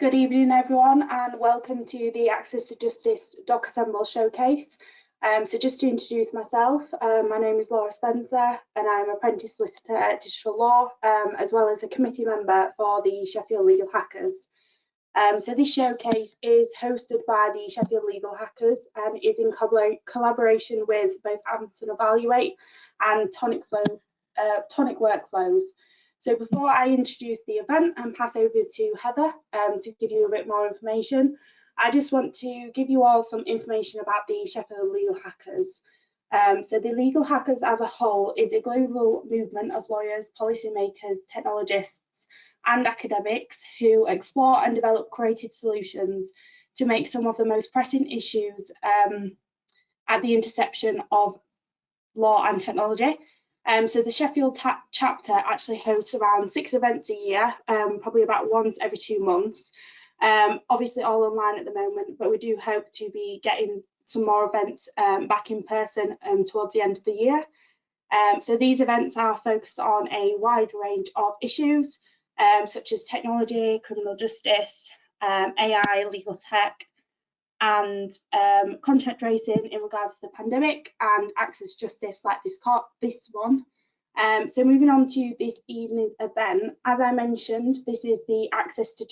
Good evening, everyone, and welcome to the Access to Justice Docassemble showcase. So just to introduce myself, my name is Laura Spencer and I'm apprentice solicitor at Digital Law, as well as a committee member for the Sheffield Legal Hackers. So this showcase is hosted by the Sheffield Legal Hackers and is in collaboration with both Amazon Evaluate and Tonic Workflows. So before I introduce the event and pass over to Heather to give you a bit more information, I just want to give you all some information about the Sheffield Legal Hackers. So the Legal Hackers as a whole is a global movement of lawyers, policymakers, technologists and academics who explore and develop creative solutions to make some of the most pressing issues at the intersection of law and technology. So the Sheffield chapter actually hosts around 6 events a year, probably about once every 2 months. Obviously all online at the moment, but we do hope to be getting some more events back in person towards the end of the year. So these events are focused on a wide range of issues, such as technology, criminal justice, AI, legal tech, and contact tracing in regards to the pandemic and access justice like this one. So moving on to this evening's event, as I mentioned, this is the Access to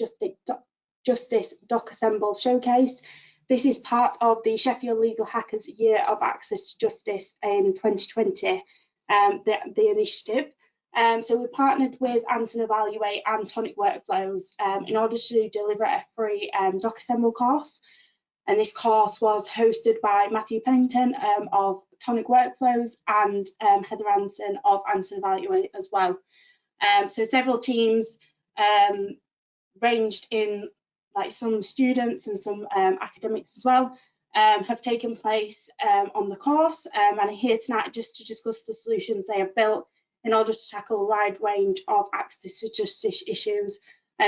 Justice Docassemble showcase. This is part of the Sheffield Legal Hackers Year of Access to Justice in 2020, the initiative. So we partnered with Amazon Evaluate and Tonic Workflows in order to deliver a free Docassemble course. And this course was hosted by Matthew Pennington of Tonic Workflows and Heather Anson of Amazon Evaluate as well. So several teams ranged in, like some students and some academics as well, have taken place on the course and are here tonight just to discuss the solutions they have built in order to tackle a wide range of access to justice issues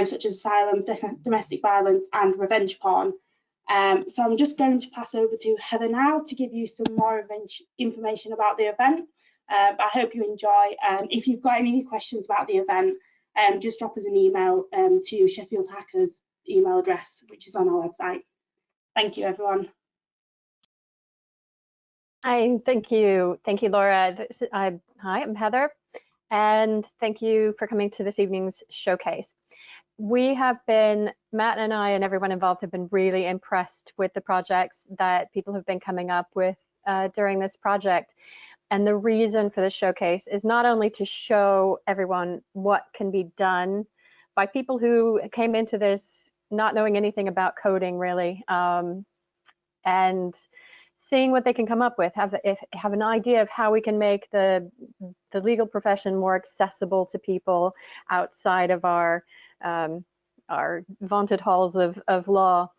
such as asylum, domestic violence and revenge porn. So I'm just going to pass over to Heather now to give you some more information about the event. But I hope you enjoy, and if you've got any questions about the event, just drop us an email to Sheffield Hackers email address, which is on our website. Thank you, everyone. Hi, thank you, Laura. Hi, I'm Heather, and thank you for coming to this evening's showcase. We have been, Matt and I and everyone involved have been really impressed with the projects that people have been coming up with during this project. And the reason for this showcase is not only to show everyone what can be done by people who came into this not knowing anything about coding really, and seeing what they can come up with, have an idea of how we can make the legal profession more accessible to people outside of our vaunted halls of law.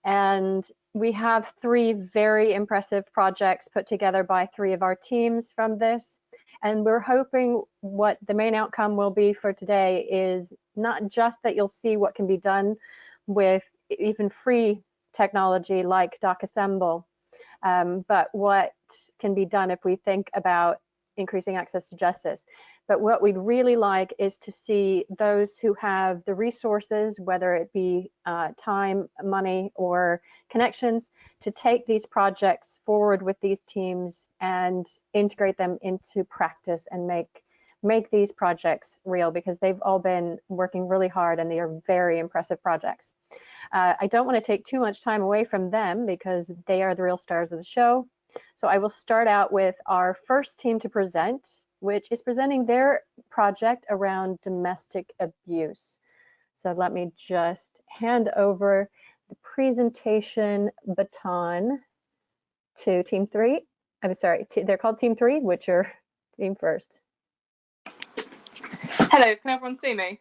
And we have 3 very impressive projects put together by 3 of our teams from this. And we're hoping what the main outcome will be for today is not just that you'll see what can be done with even free technology like Docassemble, but what can be done if we think about increasing access to justice. But what we'd really like is to see those who have the resources, whether it be time, money, or connections, to take these projects forward with these teams and integrate them into practice and make these projects real, because they've all been working really hard and they are very impressive projects. I don't want to take too much time away from them because they are the real stars of the show. So I will start out with our first team to present, which is presenting their project around domestic abuse. So let me just hand over the presentation baton to Team 3. I'm sorry, they're called Team 3, which are Team First. Hello, can everyone see me?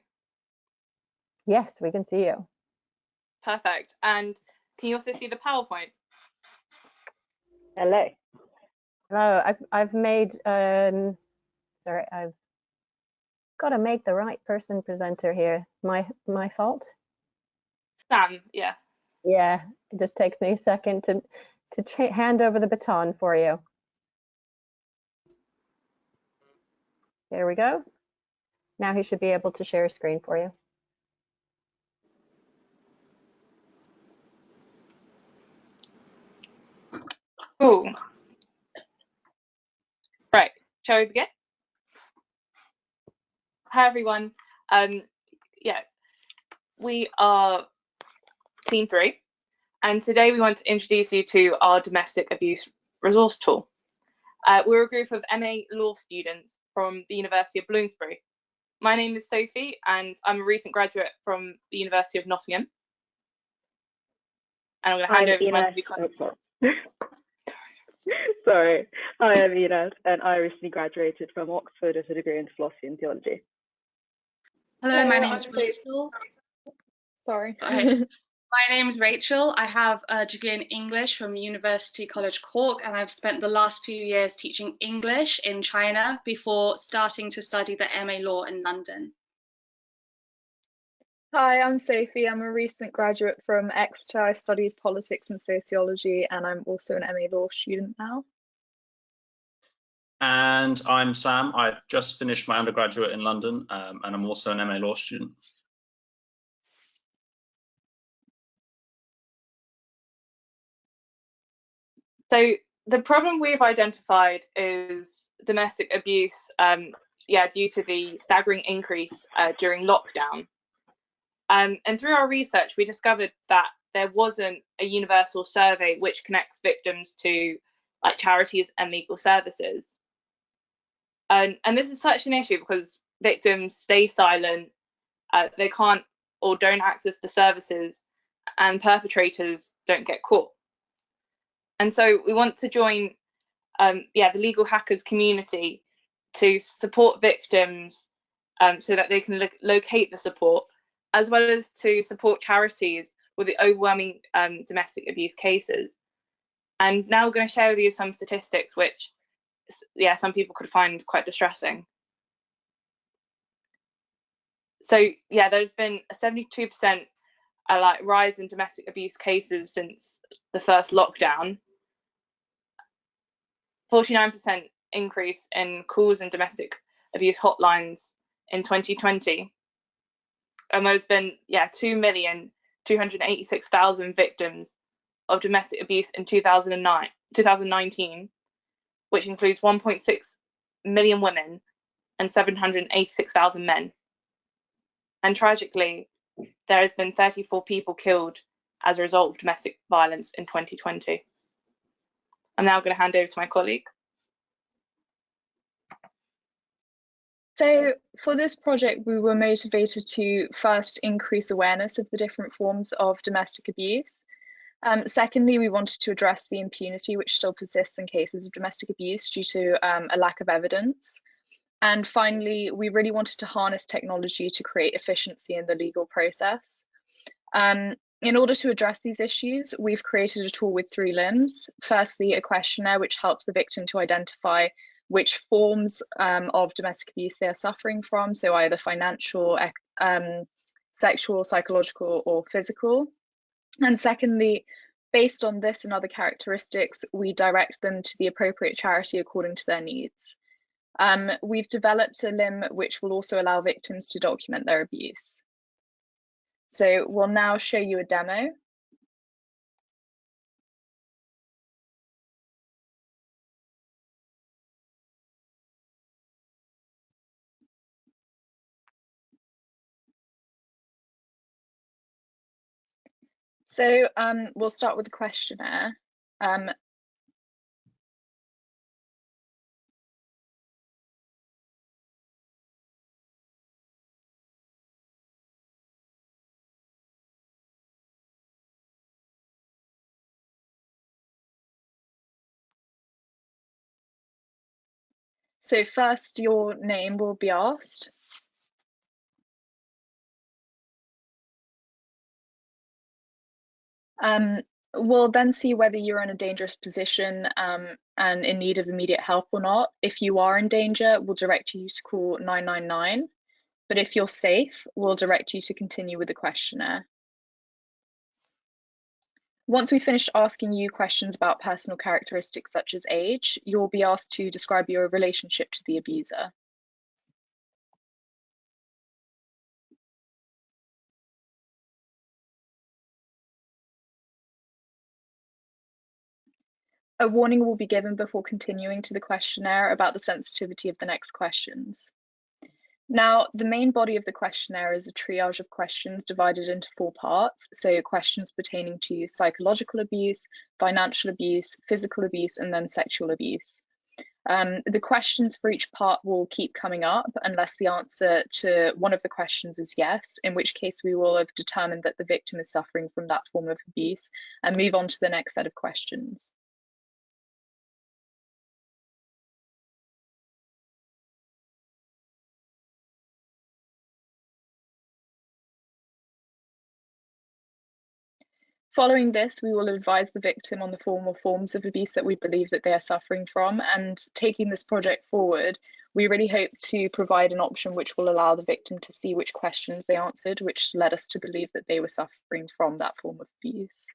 Yes, we can see you. Perfect. And can you also see the PowerPoint? Hello. Oh, I've made, sorry, I've got to make the right person presenter here. My fault. Sam, yeah. Yeah, it just takes me a second to hand over the baton for you. There we go. Now he should be able to share a screen for you. Cool. Right, shall we begin? Hi everyone. Yeah, we are Team 3, and today we want to introduce you to our domestic abuse resource tool. We're a group of MA law students from the University of Bloomsbury. My name is Sophie, and I'm a recent graduate from the University of Nottingham. And I'm going to hand over to my colleagues. Sorry. Hi, I'm Ines, and I recently graduated from Oxford with a degree in philosophy and theology. Hello, my name is Rachel. Sorry. Okay. My name is Rachel. I have a degree in English from University College Cork, and I've spent the last few years teaching English in China before starting to study the MA Law in London. Hi, I'm Sophie. I'm a recent graduate from Exeter. I studied politics and sociology, and I'm also an MA Law student now. And I'm Sam. I've just finished my undergraduate in London, and I'm also an MA Law student. So the problem we've identified is domestic abuse, due to the staggering increase during lockdown. And through our research, we discovered that there wasn't a universal survey which connects victims to charities and legal services. And this is such an issue because victims stay silent, they can't or don't access the services, and perpetrators don't get caught. And so we want to join the legal hackers community to support victims so that they can locate the support, as well as to support charities with the overwhelming domestic abuse cases. And now we're going to share with you some statistics which, some people could find quite distressing. So there's been a 72% rise in domestic abuse cases since the first lockdown, 49% increase in calls and domestic abuse hotlines in 2020, and there's been 2,286,000 victims of domestic abuse in 2019, which includes 1.6 million women and 786,000 men. And tragically, there has been 34 people killed as a result of domestic violence in 2020. I'm now going to hand over to my colleague. So for this project, we were motivated to first increase awareness of the different forms of domestic abuse. Secondly, we wanted to address the impunity which still persists in cases of domestic abuse due to a lack of evidence. And finally, we really wanted to harness technology to create efficiency in the legal process. In order to address these issues, we've created a tool with 3 limbs. Firstly, a questionnaire which helps the victim to identify which forms of domestic abuse they are suffering from, so either financial, sexual, psychological, or physical. And secondly, based on this and other characteristics, we direct them to the appropriate charity according to their needs. We've developed a limb which will also allow victims to document their abuse. So we'll now show you a demo. So we'll start with the questionnaire. So first, your name will be asked. We'll then see whether you're in a dangerous position and in need of immediate help or not. If you are in danger, we'll direct you to call 999. But if you're safe, we'll direct you to continue with the questionnaire. Once we finish asking you questions about personal characteristics such as age, you'll be asked to describe your relationship to the abuser. A warning will be given before continuing to the questionnaire about the sensitivity of the next questions. Now, the main body of the questionnaire is a triage of questions divided into 4 parts. So questions pertaining to psychological abuse, financial abuse, physical abuse, and then sexual abuse. The questions for each part will keep coming up unless the answer to one of the questions is yes, in which case we will have determined that the victim is suffering from that form of abuse and move on to the next set of questions. Following this, we will advise the victim on the form or forms of abuse that we believe that they are suffering from, and taking this project forward, we really hope to provide an option which will allow the victim to see which questions they answered, which led us to believe that they were suffering from that form of abuse.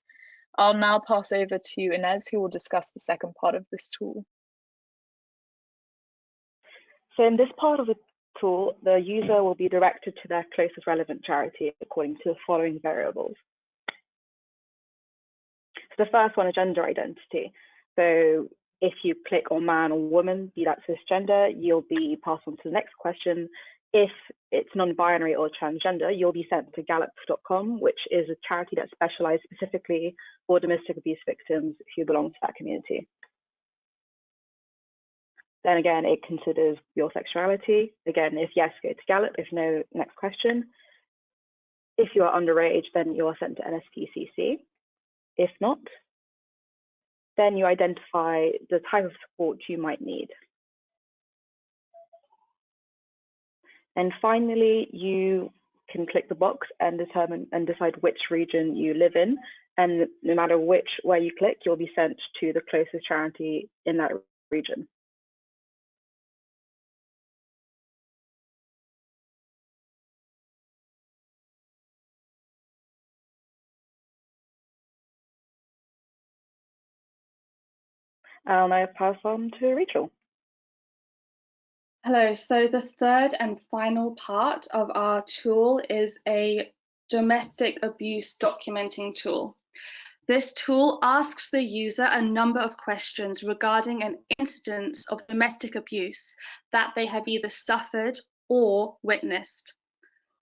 I'll now pass over to Inez, who will discuss the second part of this tool. So in this part of the tool, the user will be directed to their closest relevant charity according to the following variables. So the first one is gender identity. So if you click on man or woman, be that cisgender, you'll be passed on to the next question. If it's non-binary or transgender, you'll be sent to gallup.com, which is a charity that specializes specifically for domestic abuse victims who belong to that community. Then again, it considers your sexuality. Again, if yes, go to Gallup. If no, next question. If you are underage, then you are sent to NSPCC. If not, then you identify the type of support you might need. And finally, you can click the box and decide which region you live in. And no matter where you click, you'll be sent to the closest charity in that region. I'll now pass on to Rachel. Hello, so the third and final part of our tool is a domestic abuse documenting tool. This tool asks the user a number of questions regarding an incident of domestic abuse that they have either suffered or witnessed.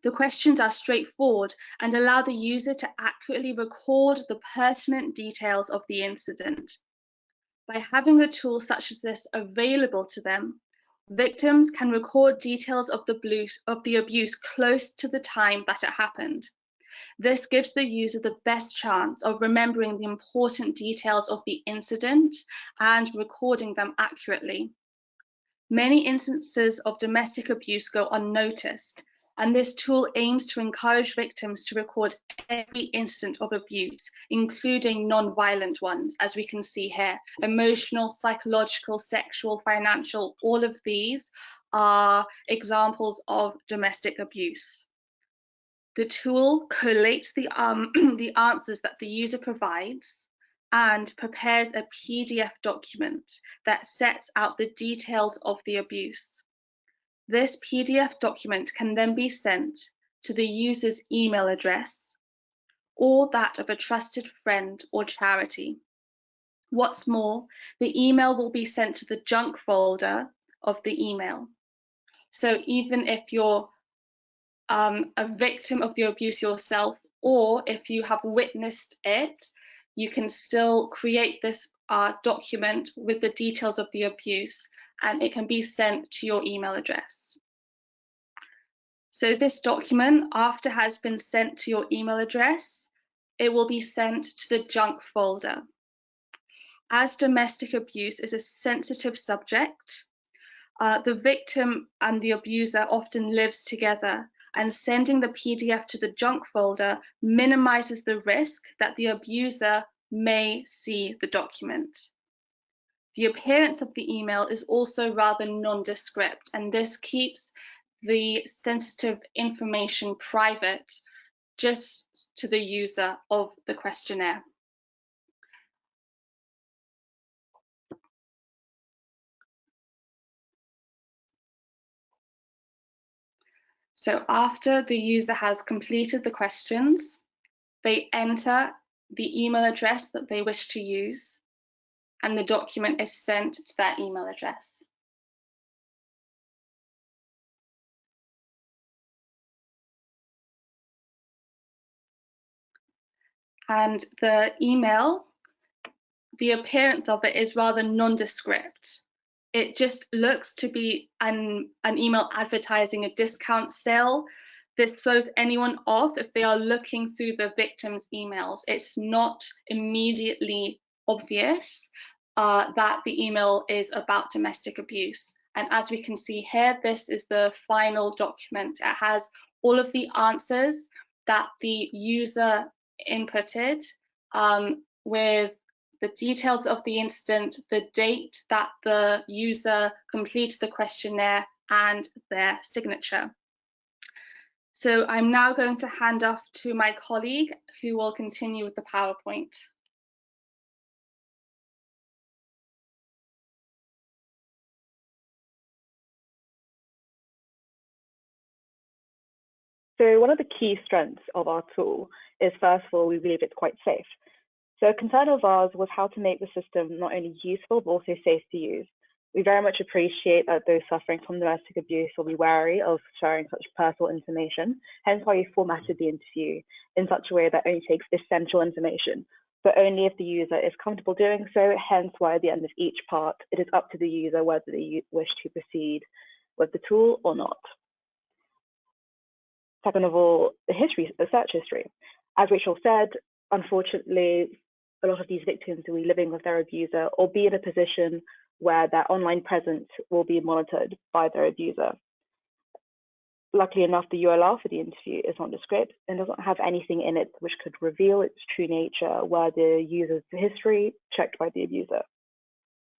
The questions are straightforward and allow the user to accurately record the pertinent details of the incident. By having a tool such as this available to them, victims can record details of the abuse close to the time that it happened. This gives the user the best chance of remembering the important details of the incident and recording them accurately. Many instances of domestic abuse go unnoticed, and this tool aims to encourage victims to record every incident of abuse, including non-violent ones, as we can see here. Emotional, psychological, sexual, financial, all of these are examples of domestic abuse. The tool collates the answers that the user provides and prepares a PDF document that sets out the details of the abuse. This PDF document can then be sent to the user's email address or that of a trusted friend or charity. What's more, the email will be sent to the junk folder of the email. So even if you're a victim of the abuse yourself, or if you have witnessed it, you can still create this document with the details of the abuse, and it can be sent to your email address. So this document, after it has been sent to your email address, it will be sent to the junk folder. As domestic abuse is a sensitive subject, the victim and the abuser often lives together, and sending the PDF to the junk folder minimizes the risk that the abuser may see the document. The appearance of the email is also rather nondescript, and this keeps the sensitive information private just to the user of the questionnaire. So after the user has completed the questions, they enter the email address that they wish to use, and the document is sent to that email address. And the email, the appearance of it is rather nondescript. It just looks to be an email advertising a discount sale. This throws anyone off if they are looking through the victim's emails. It's not immediately obvious that the email is about domestic abuse. And as we can see here, this is the final document. It has all of the answers that the user inputted with the details of the incident, the date that the user completed the questionnaire, and their signature. So I'm now going to hand off to my colleague who will continue with the PowerPoint. So one of the key strengths of our tool is, first of all, we believe it's quite safe. So a concern of ours was how to make the system not only useful, but also safe to use. We very much appreciate that those suffering from domestic abuse will be wary of sharing such personal information, hence why we formatted the interview in such a way that only takes essential information, but only if the user is comfortable doing so, hence why at the end of each part, it is up to the user whether they wish to proceed with the tool or not. Second of all, the search history. As Rachel said, unfortunately, a lot of these victims will be living with their abuser or be in a position where their online presence will be monitored by their abuser. Luckily enough, the URL for the interview is nondescript and doesn't have anything in it which could reveal its true nature were the user's history checked by the abuser.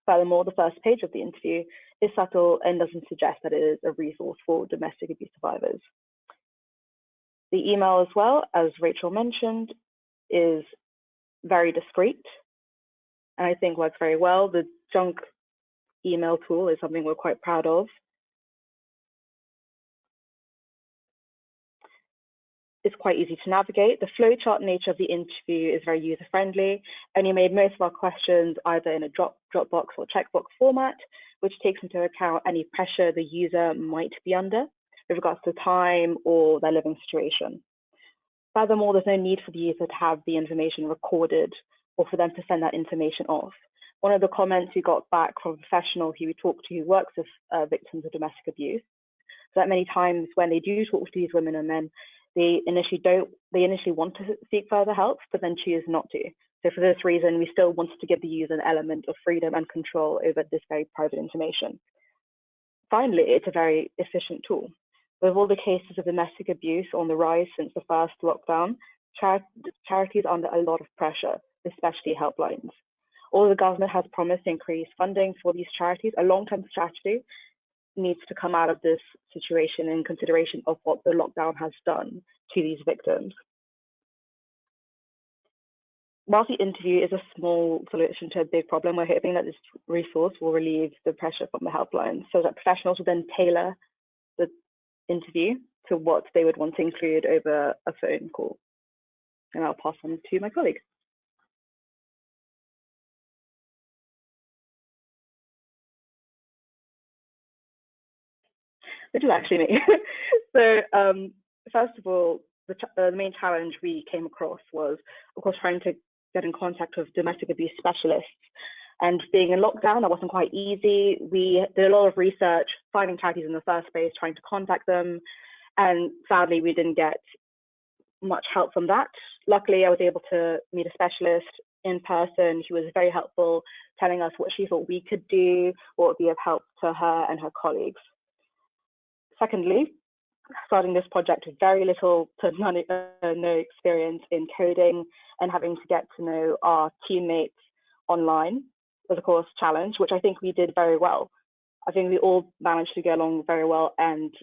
Furthermore, the first page of the interview is subtle and doesn't suggest that it is a resource for domestic abuse survivors. The email as well, as Rachel mentioned, is very discreet and I think works very well. The junk email tool is something we're quite proud of. It's quite easy to navigate. The flowchart nature of the interview is very user-friendly, and you made most of our questions either in a Dropbox or checkbox format, which takes into account any pressure the user might be under with regards to time or their living situation. Furthermore, there's no need for the user to have the information recorded or for them to send that information off. One of the comments we got back from a professional who we talked to who works with victims of domestic abuse, so that many times when they do talk to these women and men, they initially want to seek further help, but then choose not to. So for this reason, we still wanted to give the user an element of freedom and control over this very private information. Finally, it's a very efficient tool. With all the cases of domestic abuse on the rise since the first lockdown, charities are under a lot of pressure, especially helplines. Although the government has promised to increase funding for these charities, a long-term strategy needs to come out of this situation in consideration of what the lockdown has done to these victims. Whilst the interview is a small solution to a big problem, we're hoping that this resource will relieve the pressure from the helpline so that professionals will then tailor the interview to what they would want to include over a phone call. And I'll pass on to my colleague. This is actually me. So first of all, the main challenge we came across was, of course, trying to get in contact with domestic abuse specialists. And being in lockdown, that wasn't quite easy. We did a lot of research, finding charities in the first place, trying to contact them. And sadly, we didn't get much help from that. Luckily, I was able to meet a specialist in person. She was very helpful, telling us what she thought we could do, what would be of help to her and her colleagues. Secondly, starting this project with very little to no experience in coding and having to get to know our teammates online was, of course, a challenge, which I think we did very well. I think we all managed to get along very well and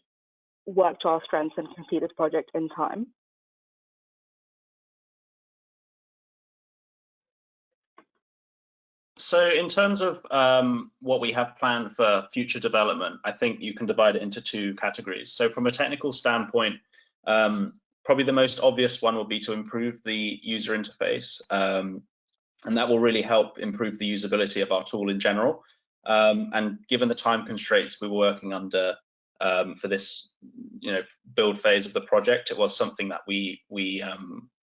work to our strengths and complete this project in time. So in terms of what we have planned for future development, I think you can divide it into two categories. So from a technical standpoint, probably the most obvious one will be to improve the user interface. and that will really help improve the usability of our tool in general. And given the time constraints we were working under for this, build phase of the project, it was something that we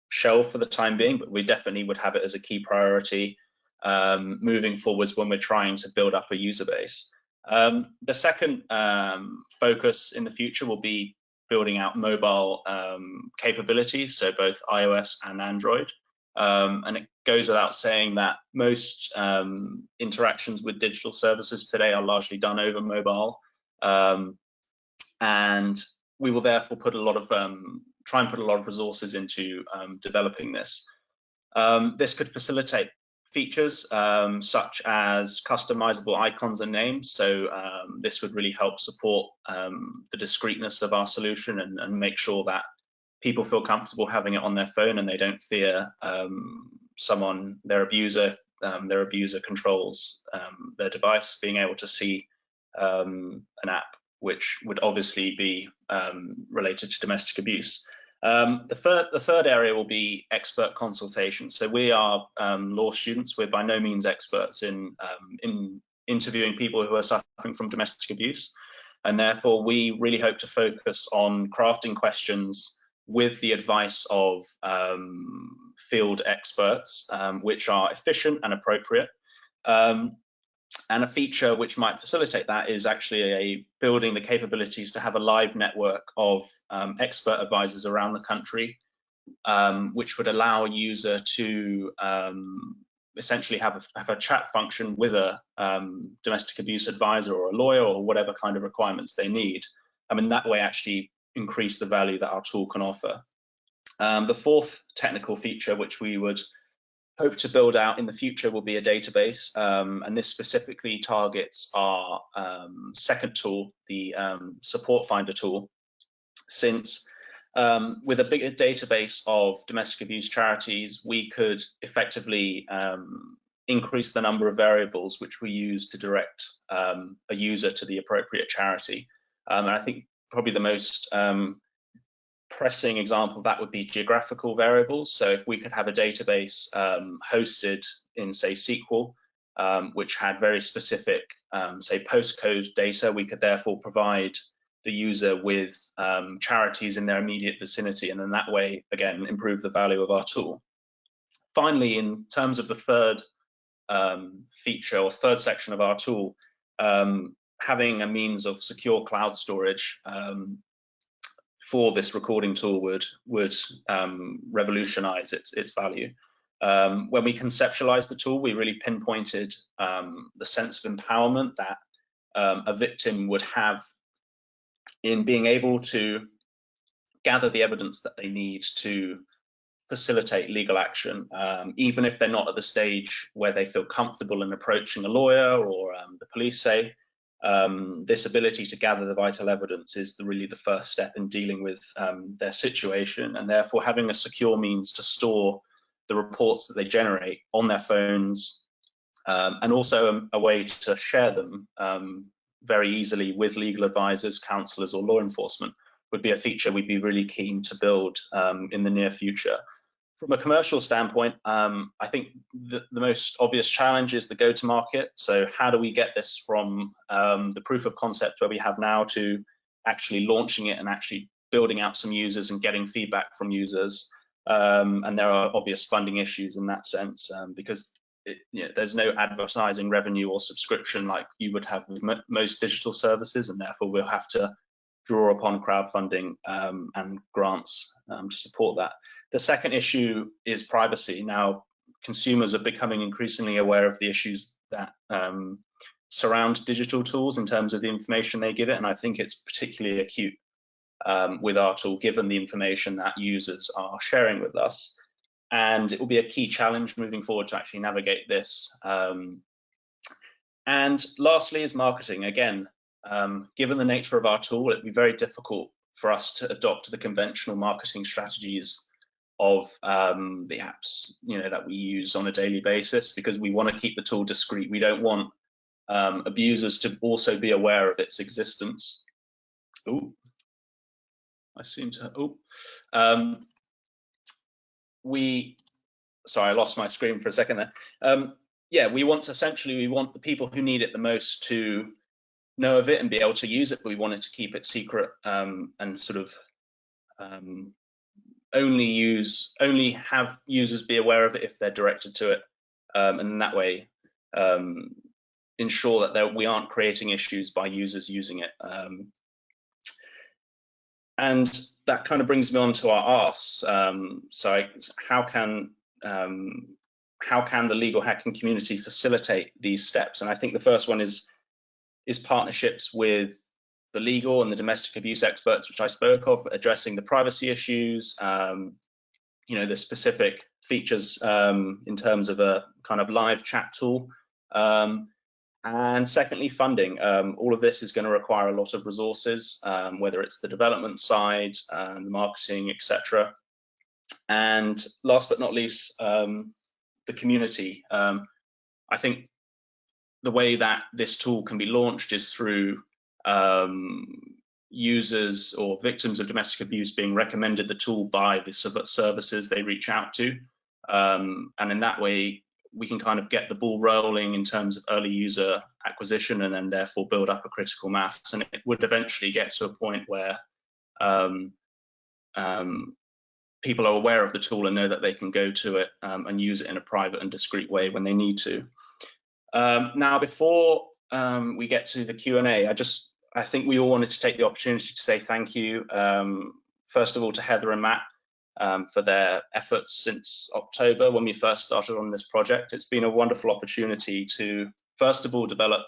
shelved for the time being, but we definitely would have it as a key priority moving forwards when we're trying to build up a user base. The second focus in the future will be building out mobile capabilities, so both iOS and Android. And it goes without saying that most interactions with digital services today are largely done over mobile, and we will therefore put a lot of try and put a lot of resources into developing this. This could facilitate features such as customizable icons and names. So this would really help support the discreteness of our solution and make sure that people feel comfortable having it on their phone and they don't fear their abuser controls their device being able to see an app which would obviously be related to domestic abuse. The third area will be expert consultation. So we are law students. We're by no means experts in interviewing people who are suffering from domestic abuse, and therefore we really hope to focus on crafting questions with the advice of field experts, which are efficient and appropriate. And a feature which might facilitate that is actually building the capabilities to have a live network of expert advisors around the country, which would allow a user to essentially have a chat function with a domestic abuse advisor or a lawyer or whatever kind of requirements they need. That way actually increase the value that our tool can offer. The fourth technical feature which we would hope to build out in the future will be a database, and this specifically targets our second tool, the Support Finder tool, since with a bigger database of domestic abuse charities, we could effectively increase the number of variables which we use to direct a user to the appropriate charity. And I think probably the most pressing example of that would be geographical variables. So if we could have a database hosted in, say, SQL, which had very specific, say, postcode data, we could therefore provide the user with charities in their immediate vicinity, and in that way, again, improve the value of our tool. Finally, in terms of the third feature or third section of our tool, having a means of secure cloud storage for this recording tool would revolutionize its value. When we conceptualized the tool, we really pinpointed the sense of empowerment that a victim would have in being able to gather the evidence that they need to facilitate legal action, even if they're not at the stage where they feel comfortable in approaching a lawyer or the police, say. This ability to gather the vital evidence is really the first step in dealing with their situation, and therefore having a secure means to store the reports that they generate on their phones, and also a way to share them very easily with legal advisors, counsellors or law enforcement would be a feature we'd be really keen to build in the near future. From a commercial standpoint, I think the most obvious challenge is the go-to-market. So how do we get this from the proof of concept where we have now to actually launching it and actually building out some users and getting feedback from users? And there are obvious funding issues in that sense, because there's no advertising revenue or subscription like you would have with most digital services, and therefore we'll have to draw upon crowdfunding and grants to support that. The second issue is privacy. Now, consumers are becoming increasingly aware of the issues that surround digital tools in terms of the information they give it, and I think it's particularly acute with our tool, given the information that users are sharing with us. And it will be a key challenge moving forward to actually navigate this. And lastly is marketing. Again, given the nature of our tool, it'd be very difficult for us to adopt the conventional marketing strategies of the apps that we use on a daily basis, because we want to keep the tool discreet. We don't want abusers to also be aware of its existence. We sorry, I lost my screen for a second there. Yeah, we want the people who need it the most to know of it and be able to use it, but we wanted to keep it secret and sort of only have users be aware of it if they're directed to it, and in that way ensure that we aren't creating issues by users using it. And that kind of brings me on to our asks. So how can the legal hacking community facilitate these steps? And I think the first one is partnerships with the legal and the domestic abuse experts, which I spoke of, addressing the privacy issues, you know, the specific features in terms of a kind of live chat tool. And secondly, funding. All of this is going to require a lot of resources, whether it's the development side, the marketing, etc. And last but not least, the community. I think the way that this tool can be launched is through users or victims of domestic abuse being recommended the tool by the services they reach out to. And in that way, we can kind of get the ball rolling in terms of early user acquisition and then therefore build up a critical mass. And it would eventually get to a point where people are aware of the tool and know that they can go to it and use it in a private and discreet way when they need to. Now, before we get to the Q&A, I think we all wanted to take the opportunity to say thank you, first of all, to Heather and Matt for their efforts since October when we first started on this project. It's been a wonderful opportunity to, first of all, develop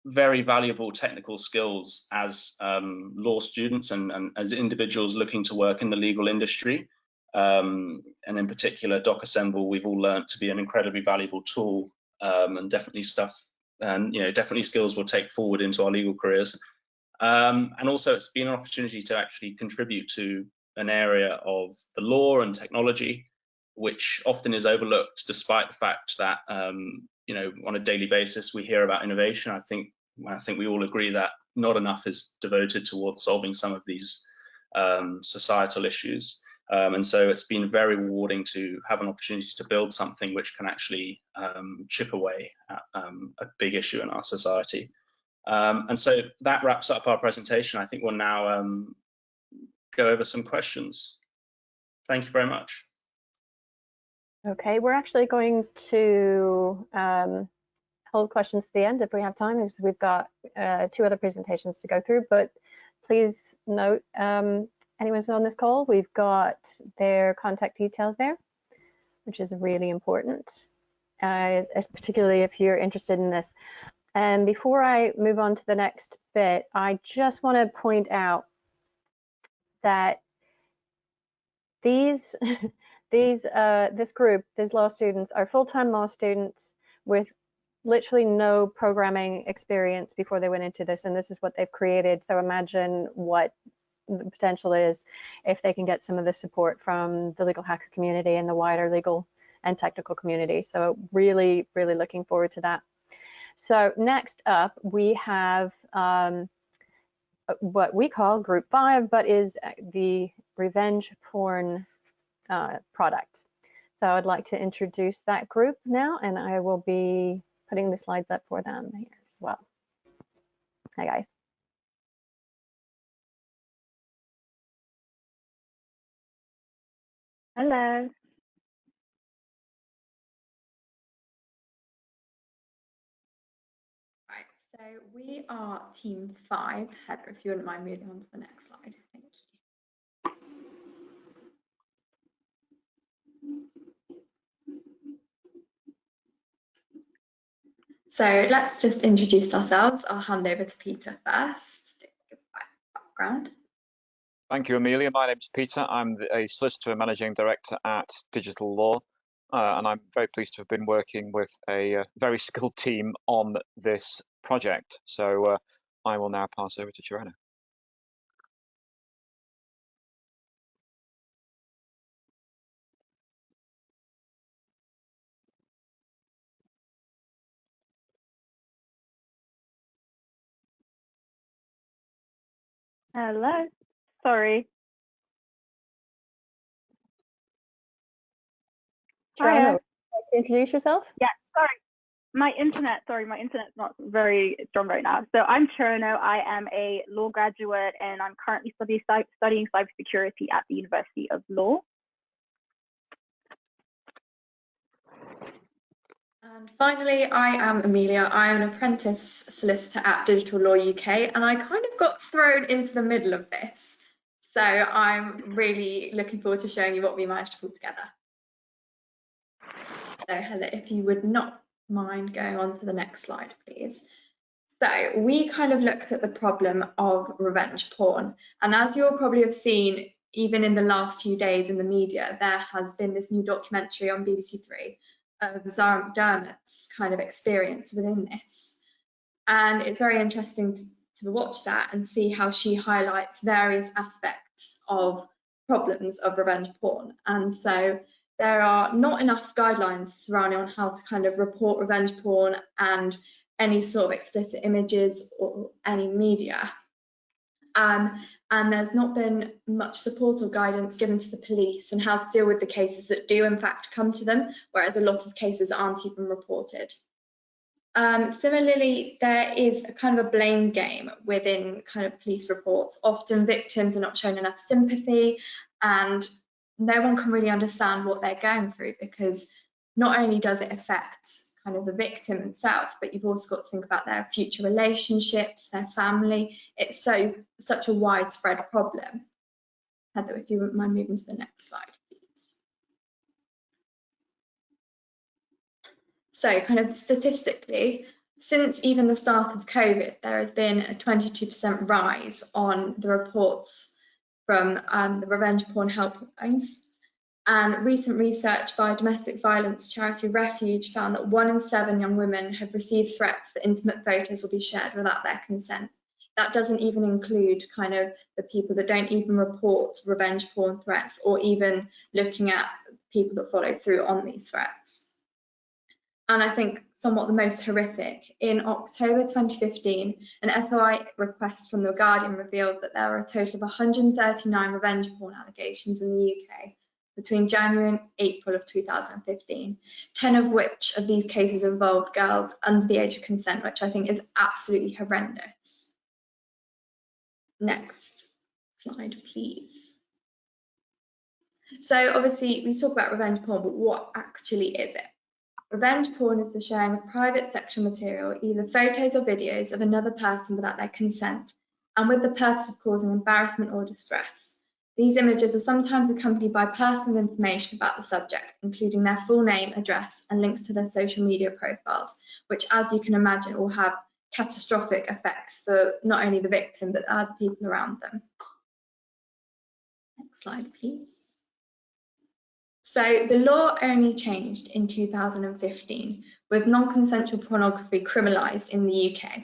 very valuable technical skills as law students and as individuals looking to work in the legal industry. And in particular, Docassemble, we've all learned to be an incredibly valuable tool, and definitely definitely skills we'll take forward into our legal careers. And also it's been an opportunity to actually contribute to an area of the law and technology, which often is overlooked despite the fact that, you know, on a daily basis we hear about innovation. I think we all agree that not enough is devoted towards solving some of these societal issues. And so it's been very rewarding to have an opportunity to build something which can actually chip away at a big issue in our society. And so that wraps up our presentation. I think we'll now go over some questions. Thank you very much. Okay, we're actually going to hold questions to the end if we have time, because we've got 2 other presentations to go through. But please note, anyone's on this call, we've got their contact details there, which is really important, particularly if you're interested in this. And before I move on to the next bit, I just want to point out that this group, these law students, are full-time law students with literally no programming experience before they went into this, and this is what they've created. So imagine what the potential is if they can get some of the support from the legal hacker community and the wider legal and technical community. So really, really looking forward to that. So next up, we have what we call Group 5, but is the revenge porn product. So I'd like to introduce that group now, and I will be putting the slides up for them here as well. Hi, guys. Hello. Right, so we are team 5. Heather, if you wouldn't mind moving on to the next slide. Thank you. So let's just introduce ourselves. I'll hand over to Peter first to give background. Thank you, Amelia. My name is Peter. I'm a solicitor and managing director at Digital Law, and I'm very pleased to have been working with a very skilled team on this project. So I will now pass over to Joanna. Hello. Sorry. Sharon, would you like to introduce yourself? Yeah, sorry. My internet's not very strong right now. So I'm Cherno. I am a law graduate and I'm currently studying cybersecurity at the University of Law. And finally, I am Amelia. I am an apprentice solicitor at Digital Law UK, and I kind of got thrown into the middle of this. So I'm really looking forward to showing you what we managed to pull together. So Heather, if you would not mind going on to the next slide, please. So we kind of looked at the problem of revenge porn. And as you'll probably have seen, even in the last few days in the media, there has been this new documentary on BBC Three of Zara McDermott's kind of experience within this. And it's very interesting to watch that and see how she highlights various aspects of problems of revenge porn. And so there are not enough guidelines surrounding on how to kind of report revenge porn and any sort of explicit images or any media. And there's not been much support or guidance given to the police and how to deal with the cases that do in fact come to them, whereas a lot of cases aren't even reported. Similarly, there is a kind of a blame game within kind of police reports. Often victims are not shown enough sympathy and no one can really understand what they're going through, because not only does it affect kind of the victim itself, but you've also got to think about their future relationships, their family. It's such a widespread problem. Heather, if you wouldn't mind moving to the next slide, please. So kind of statistically, since even the start of COVID, there has been a 22% rise on the reports from the revenge porn helplines. And recent research by domestic violence charity Refuge found that 1 in 7 young women have received threats that intimate photos will be shared without their consent. That doesn't even include kind of the people that don't even report revenge porn threats or even looking at people that follow through on these threats. And I think somewhat the most horrific, in October 2015, an FOI request from The Guardian revealed that there were a total of 139 revenge porn allegations in the UK between January and April of 2015, 10 of which of these cases involved girls under the age of consent, which I think is absolutely horrendous. Next slide, please. So obviously we talk about revenge porn, but what actually is it? Revenge porn is the sharing of private sexual material, either photos or videos, of another person without their consent, and with the purpose of causing embarrassment or distress. These images are sometimes accompanied by personal information about the subject, including their full name, address, and links to their social media profiles, which, as you can imagine, will have catastrophic effects for not only the victim, but other people around them. Next slide, please. So the law only changed in 2015, with non-consensual pornography criminalised in the UK.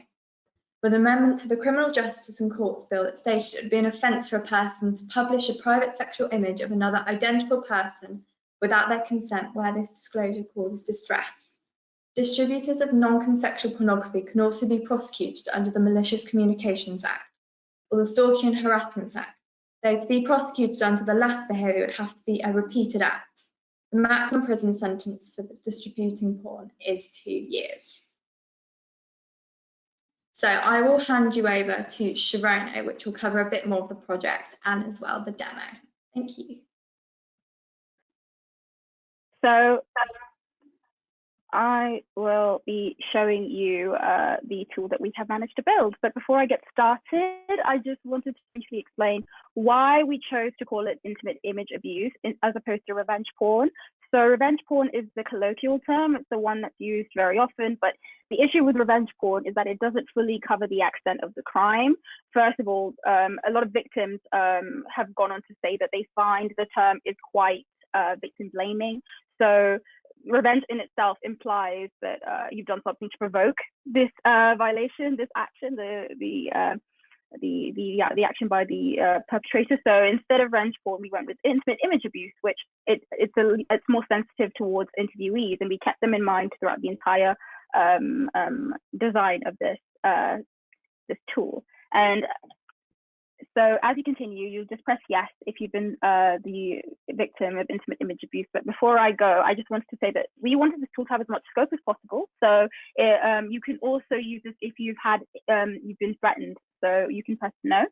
With an amendment to the Criminal Justice and Courts Bill that stated it would be an offence for a person to publish a private sexual image of another identical person without their consent where this disclosure causes distress. Distributors of non-consensual pornography can also be prosecuted under the Malicious Communications Act or the Stalking and Harassment Act, though to be prosecuted under the latter behaviour would have to be a repeated act. The maximum prison sentence for distributing porn is 2 years. So I will hand you over to Sharon, which will cover a bit more of the project and as well the demo. Thank you. So I will be showing you the tool that we have managed to build. But before I get started, I just wanted to briefly explain why we chose to call it intimate image abuse as opposed to revenge porn. So revenge porn is the colloquial term. It's the one that's used very often. But the issue with revenge porn is that it doesn't fully cover the extent of the crime. First of all, a lot of victims have gone on to say that they find the term is quite victim blaming. So revenge in itself implies that you've done something to provoke this violation, this action, the action by the perpetrator. So instead of revenge porn, we went with intimate image abuse, which it's more sensitive towards interviewees, and we kept them in mind throughout the entire design of this this tool. And So as you continue, you'll just press yes if you've been the victim of intimate image abuse. But before I go, I just wanted to say that we wanted this tool to have as much scope as possible. So you can also use this if you've been threatened. So you can press no,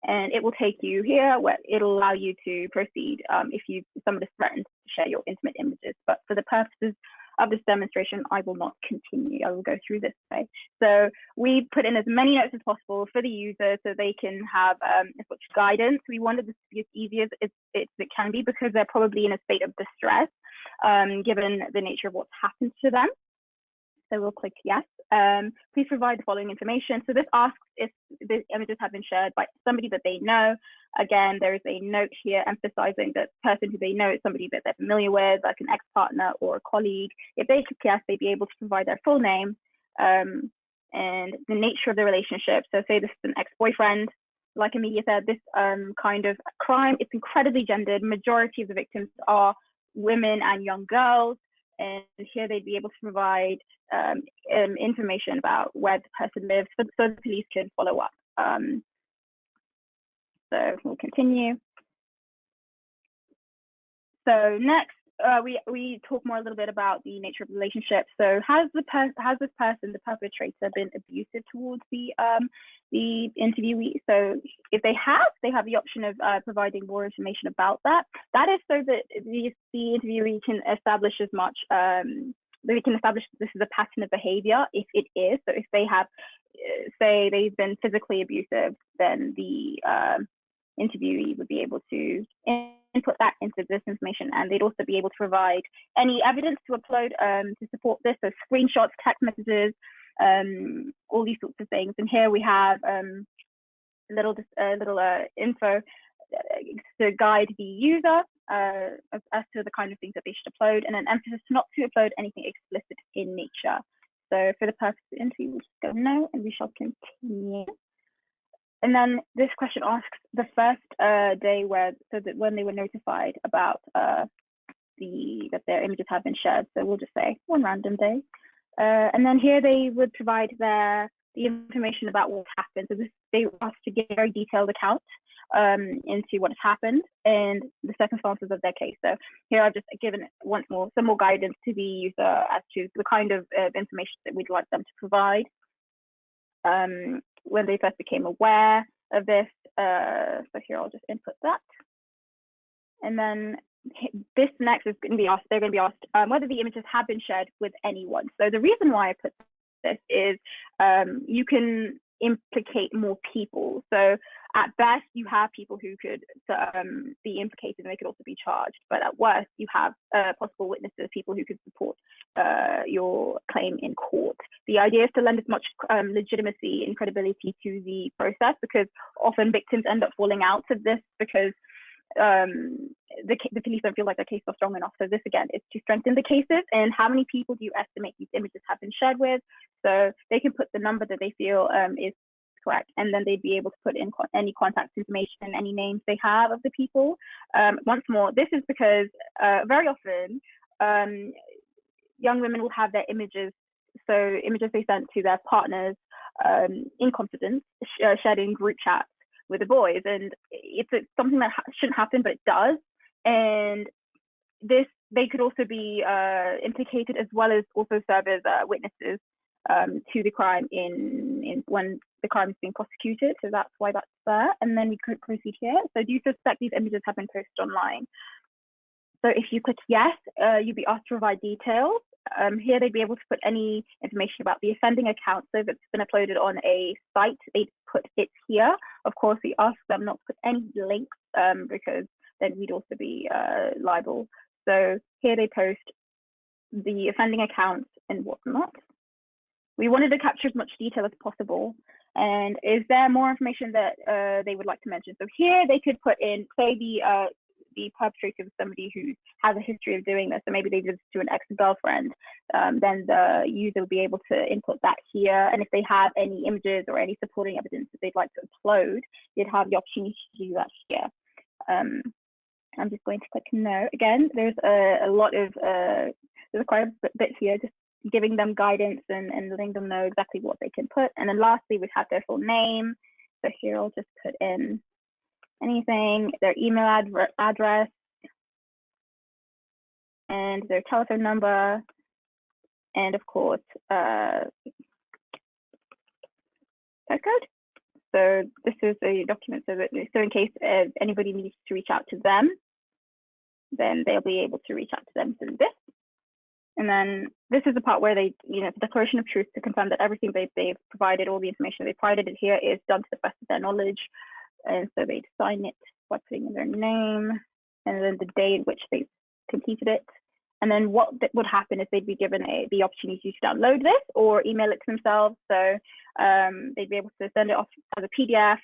and it will take you here where it'll allow you to proceed if someone is threatened to share your intimate images. But for the purposes of this demonstration, I will not continue. I will go through this way. So we put in as many notes as possible for the user so they can have as much guidance. We wanted this to be as easy as it can be because they're probably in a state of distress given the nature of what's happened to them. So we'll click yes. Please provide the following information. So this asks if the images have been shared by somebody that they know. Again, there is a note here emphasizing that the person who they know is somebody that they're familiar with, like an ex-partner or a colleague. If they click yes, they'd be able to provide their full name and the nature of the relationship. So say this is an ex-boyfriend. Like Amelia said, this kind of crime, it's incredibly gendered. Majority of the victims are women and young girls. And here they'd be able to provide information about where the person lives so the police can follow up. So we'll continue. So next, we talk more a little bit about the nature of the relationship. So has this person, the perpetrator, been abusive towards the interviewee? So if they have the option of providing more information about that. That is so that the interviewee can establish as much. They can establish this is a pattern of behavior if it is. So if they have, say they've been physically abusive, then the interviewee would be able to input that into this information, and they'd also be able to provide any evidence to upload to support this, so screenshots, text messages, all these sorts of things. And here we have little info to guide the user as to the kind of things that they should upload, and an emphasis not to upload anything explicit in nature. So for the purpose of the interview, we'll just go no, and we shall continue. And then this question asks the first day when they were notified about that their images have been shared. So we'll just say one random day. And then here they would provide the information about what happened. So they were asked to give a very detailed account into what has happened and the circumstances of their case. So here I've just given once more some more guidance to the user as to the kind of information that we'd like them to provide. When they first became aware of this. So here I'll just input that. And then this next is going to be asked, they're going to be asked whether the images have been shared with anyone. So the reason why I put this is you can implicate more people. So at best, you have people who could be implicated and they could also be charged. But at worst, you have possible witnesses, people who could support your claim in court. The idea is to lend as much legitimacy and credibility to the process, because often victims end up falling out of this because the police don't feel like their cases are strong enough. So this again is to strengthen the cases. And how many people do you estimate these images have been shared with? So they can put the number that they feel is correct, and then they'd be able to put in any contact information, any names they have of the people. Once more, this is because very often young women will have their images, so images they sent to their partners in confidence, shared in group chats with the boys, and it's something that shouldn't happen, but it does. And this, they could also be implicated as well as also serve as witnesses to the crime in when the crime is being prosecuted. So that's why that's there. And then we could proceed here. So do you suspect these images have been posted online? So if you click yes, you'd be asked to provide details. Here they'd be able to put any information about the offending account. So if it's been uploaded on a site, they'd put it here. Of course, we ask them not to put any links because then we'd also be liable. So here they post the offending account and whatnot. We wanted to capture as much detail as possible. And is there more information that they would like to mention? So here they could put in, say the perpetrator is somebody who has a history of doing this, so maybe they did this to an ex-girlfriend, then the user would be able to input that here. And if they have any images or any supporting evidence that they'd like to upload, they'd have the opportunity to do that here. I'm just going to click no. Again, there's a lot of, there's quite a bit here, just giving them guidance and letting them know exactly what they can put. And then lastly, we have their full name. So here I'll just put in anything, their email address, and their telephone number, and of course, postcode. So this is a document so in case anybody needs to reach out to them, then they'll be able to reach out to them through this. And then this is the part where they, the declaration of truth to confirm that everything they've provided, all the information they provided it here is done to the best of their knowledge. And so they'd sign it by putting in their name and then the day in which they completed it. And then what would happen is they'd be given the opportunity to download this or email it to themselves. So they'd be able to send it off as a PDF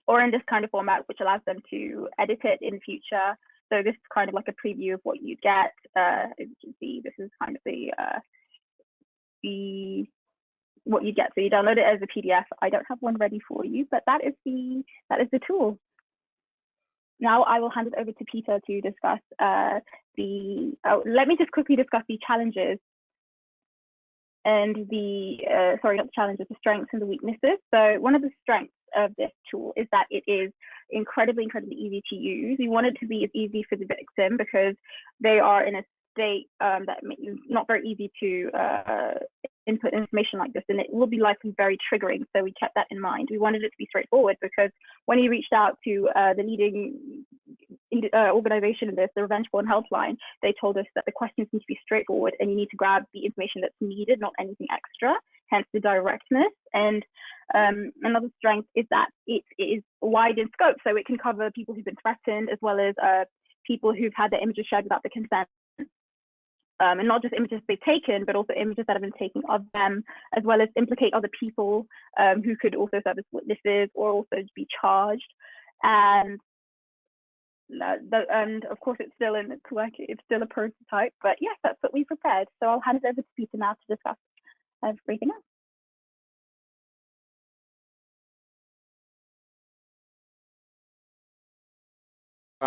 or in this kind of format, which allows them to edit it in future. So this is kind of like a preview of what you'd get. As you can see, this is kind of what you get. So you download it as a PDF. I don't have one ready for you, but that is the tool. Now I will hand it over to Peter to discuss let me just quickly discuss the challenges and sorry, not the challenges, the strengths and the weaknesses. So one of the strengths of this tool is that it is incredibly easy to use. We want it to be as easy for the victim because they are in a state that is not very easy to input information like this, and it will be likely very triggering. So we kept that in mind. We wanted it to be straightforward because when he reached out to the leading organization in this, the Revenge Porn Helpline, they told us that the questions need to be straightforward and you need to grab the information that's needed, not anything extra, hence the directness. And another strength is that it is wide in scope, so it can cover people who've been threatened as well as people who've had their images shared without the consent. And not just images they've taken, but also images that have been taken of them, as well as implicate other people who could also serve as witnesses or also be charged. And of course, it's still it's still a prototype, but yes, that's what we prepared. So I'll hand it over to Peter now to discuss everything else.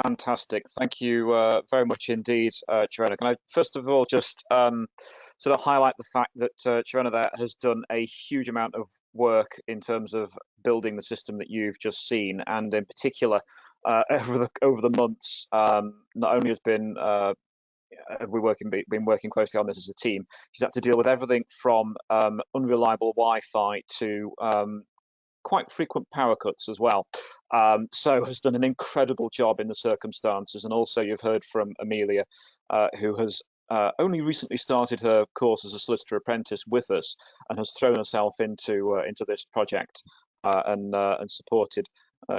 Fantastic. Thank you very much indeed, Chirona. Can I first of all just sort of highlight the fact that Chirona there has done a huge amount of work in terms of building the system that you've just seen, and in particular over the months, not only has been been working closely on this as a team, she's had to deal with everything from unreliable Wi-Fi to quite frequent power cuts as well. So has done an incredible job in the circumstances. And also you've heard from Amelia, who has only recently started her course as a solicitor apprentice with us and has thrown herself into this project and supported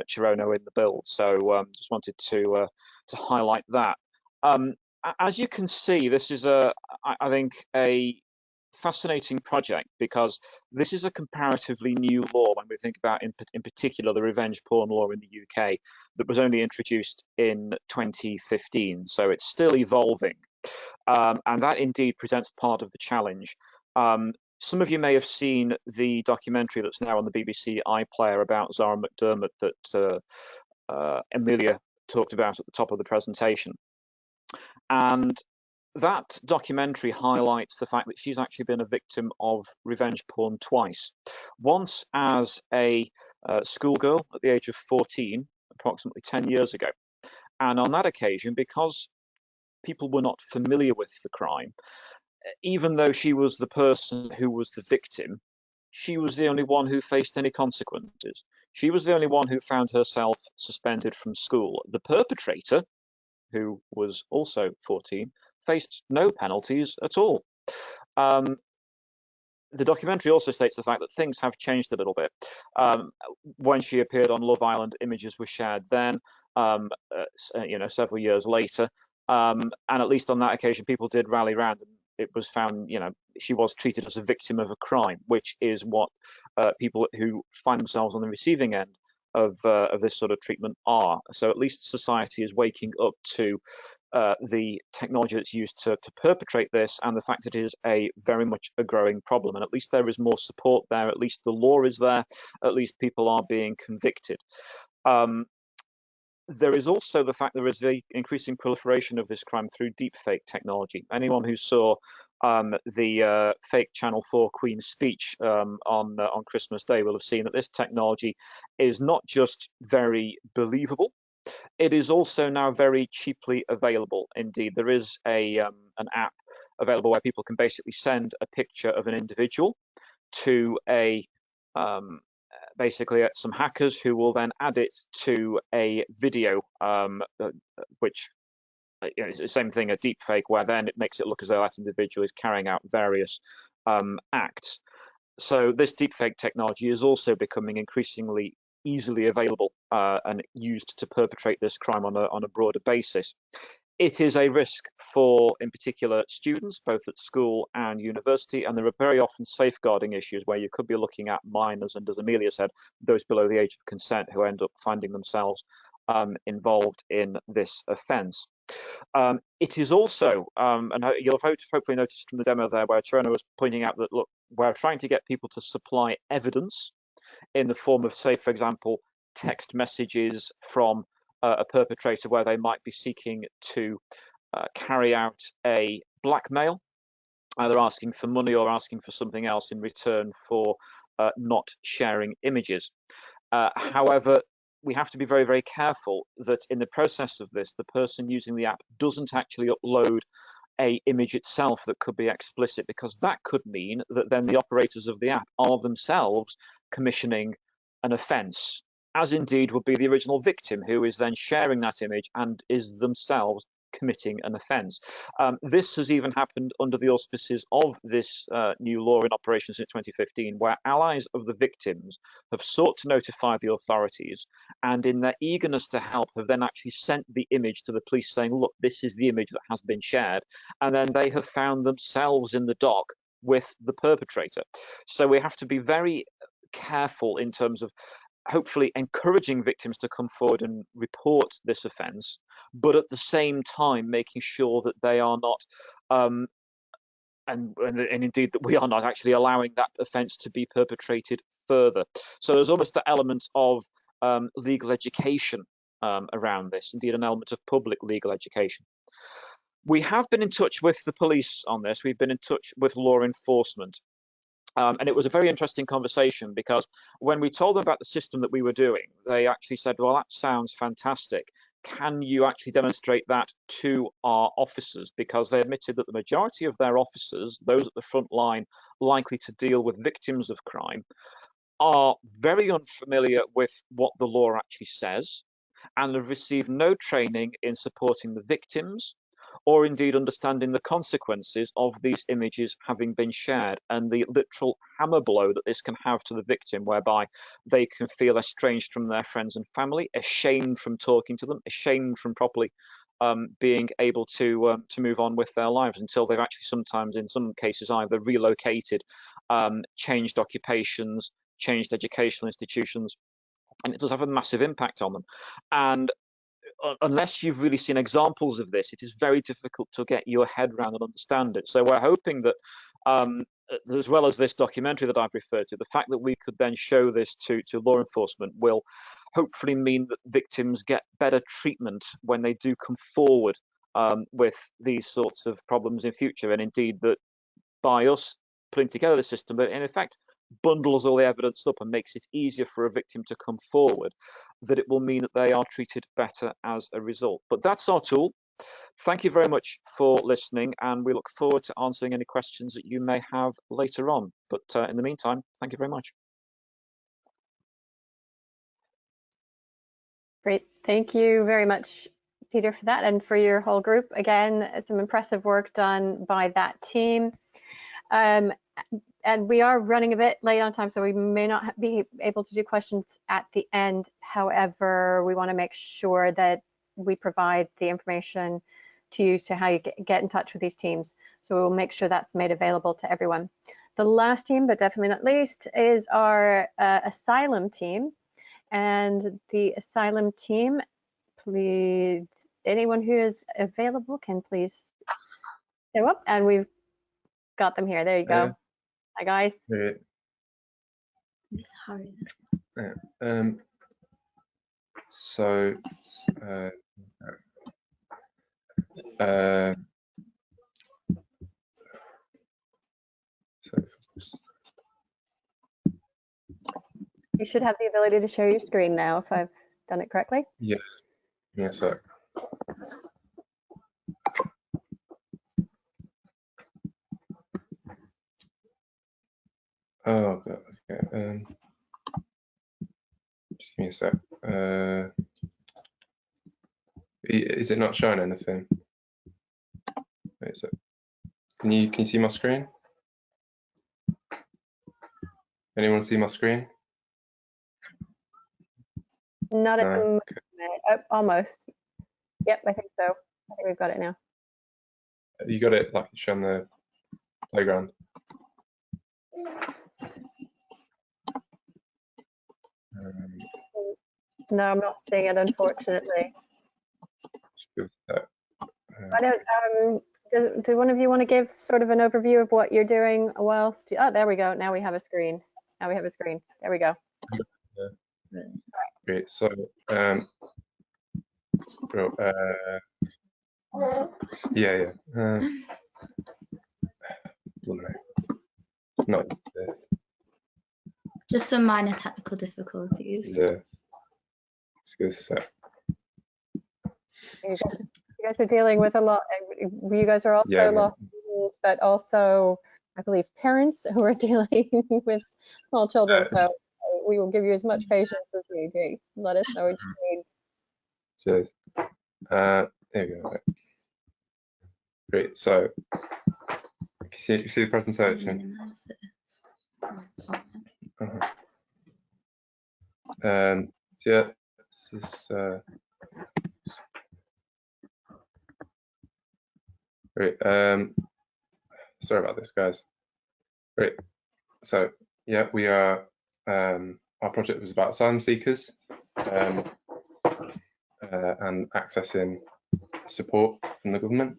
Chirona in the build. So just wanted to highlight that. As you can see, this is I think a fascinating project because this is a comparatively new law when we think about in particular the revenge porn law in the UK that was only introduced in 2015, so it's still evolving, and that indeed presents part of the challenge. Some of you may have seen the documentary that's now on the BBC iPlayer about Zara McDermott that Amelia talked about at the top of the presentation, and that documentary highlights the fact that she's actually been a victim of revenge porn twice. Once as a schoolgirl at the age of 14, approximately 10 years ago. And on that occasion, because people were not familiar with the crime, even though she was the person who was the victim, she was the only one who faced any consequences. She was the only one who found herself suspended from school. The perpetrator, who was also 14, faced no penalties at all. The documentary also states the fact that things have changed a little bit. When she appeared on Love Island, images were shared then, several years later. And at least on that occasion, people did rally around, and it was found, she was treated as a victim of a crime, which is what people who find themselves on the receiving end of this sort of treatment are. So at least society is waking up to the technology that's used to perpetrate this, and the fact that it is very much a growing problem. And at least there is more support there. At least the law is there. At least people are being convicted. There is also the fact there is the increasing proliferation of this crime through deepfake technology. Anyone who saw the fake Channel 4 Queen's speech on Christmas Day will have seen that this technology is not just very believable, it is also now very cheaply available. Indeed, there is an app available where people can basically send a picture of an individual to basically some hackers who will then add it to a video, which it's the same thing, a deep fake, where then it makes it look as though that individual is carrying out various acts. So this deepfake technology is also becoming increasingly easily available and used to perpetrate this crime on a broader basis. It is a risk for, in particular, students, both at school and university, and there are very often safeguarding issues where you could be looking at minors, and as Amelia said, those below the age of consent who end up finding themselves involved in this offence. It is also, and you'll have hopefully noticed from the demo there where Cherona was pointing out that, look, we're trying to get people to supply evidence in the form of, say, for example, text messages from a perpetrator where they might be seeking to carry out a blackmail, either asking for money or asking for something else in return for not sharing images. However, we have to be very, very careful that in the process of this, the person using the app doesn't actually upload a image itself that could be explicit, because that could mean that then the operators of the app are themselves commissioning an offence, as indeed would be the original victim, who is then sharing that image and is themselves committing an offence. This has even happened under the auspices of this new law in operation since 2015, where allies of the victims have sought to notify the authorities, and in their eagerness to help have then actually sent the image to the police saying, look, this is the image that has been shared, and then they have found themselves in the dock with the perpetrator. So we have to be very careful in terms of hopefully encouraging victims to come forward and report this offence, but at the same time making sure that they are not, and indeed that we are not actually allowing that offence to be perpetrated further. So there's almost the element of legal education around this, indeed an element of public legal education. We have been in touch with the police on this. We've been in touch with law enforcement. And it was a very interesting conversation, because when we told them about the system that we were doing, they actually said, well, that sounds fantastic. Can you actually demonstrate that to our officers? Because they admitted that the majority of their officers, those at the front line likely to deal with victims of crime, are very unfamiliar with what the law actually says and have received no training in supporting the victims or indeed understanding the consequences of these images having been shared, and the literal hammer blow that this can have to the victim, whereby they can feel estranged from their friends and family, ashamed from talking to them, ashamed from properly being able to move on with their lives, until they've actually sometimes, in some cases, either relocated, changed occupations, changed educational institutions, and it does have a massive impact on them. And unless you've really seen examples of this, it is very difficult to get your head around and understand it. So we're hoping that, as well as this documentary that I've referred to, the fact that we could then show this to law enforcement will hopefully mean that victims get better treatment when they do come forward with these sorts of problems in future, and indeed that by us putting together the system, but in effect bundles all the evidence up and makes it easier for a victim to come forward, that it will mean that they are treated better as a result. But that's our tool. Thank you very much for listening, and we look forward to answering any questions that you may have later on. But in the meantime, thank you very much. Great. Thank you very much, Peter, for that, and for your whole group. Again, some impressive work done by that team. And we are running a bit late on time, so we may not be able to do questions at the end. However, we want to make sure that we provide the information to you to how you get in touch with these teams. So we'll make sure that's made available to everyone. The last team, but definitely not least, is our asylum team. And the asylum team, please, anyone who is available can please show up, and we've got them here. There you go. Hi, guys. So You should have the ability to share your screen now if I've done it correctly. Yeah. Yeah, sir. Oh, God. Okay. Just give me a sec. Is it not showing anything? Wait, so can you see my screen? Anyone see my screen? Not at No. the moment. Okay. Oh, almost. Yep, I think so. I think we've got it now. You got it, like it's on the playground. No, I'm not seeing it, unfortunately. I don't. Do one of you want to give sort of an overview of what you're doing whilst? Oh, there we go. Now we have a screen. Now we have a screen. There we go. Yeah. Great. So, yeah. Not this. Just some minor technical difficulties. Yes. Just give us a sec. You guys are dealing with a lot. You guys are also law students, but also, I believe, parents who are dealing with small children. So we will give you as much patience as we do. Let us know what you need. Cheers. There we go. Great. So, you see the presentation? So yeah, this is great. Sorry about this, guys. Great. So yeah, we are. Our project was about asylum seekers and accessing support from the government.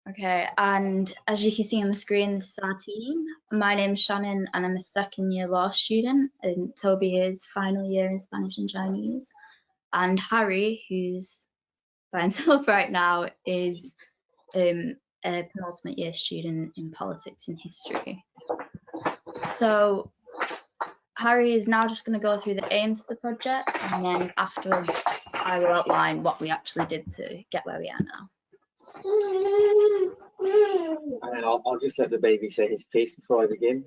Okay, and as you can see on the screen, this is our team. My name's Shannon and I'm a second year law student, and Toby is final year in Spanish and Chinese. And Harry, who's by himself right now, is a penultimate year student in politics and history. So Harry is now just going to go through the aims of the project, and then afterwards I will outline what we actually did to get where we are now. And I'll just let the baby say his piece before I begin.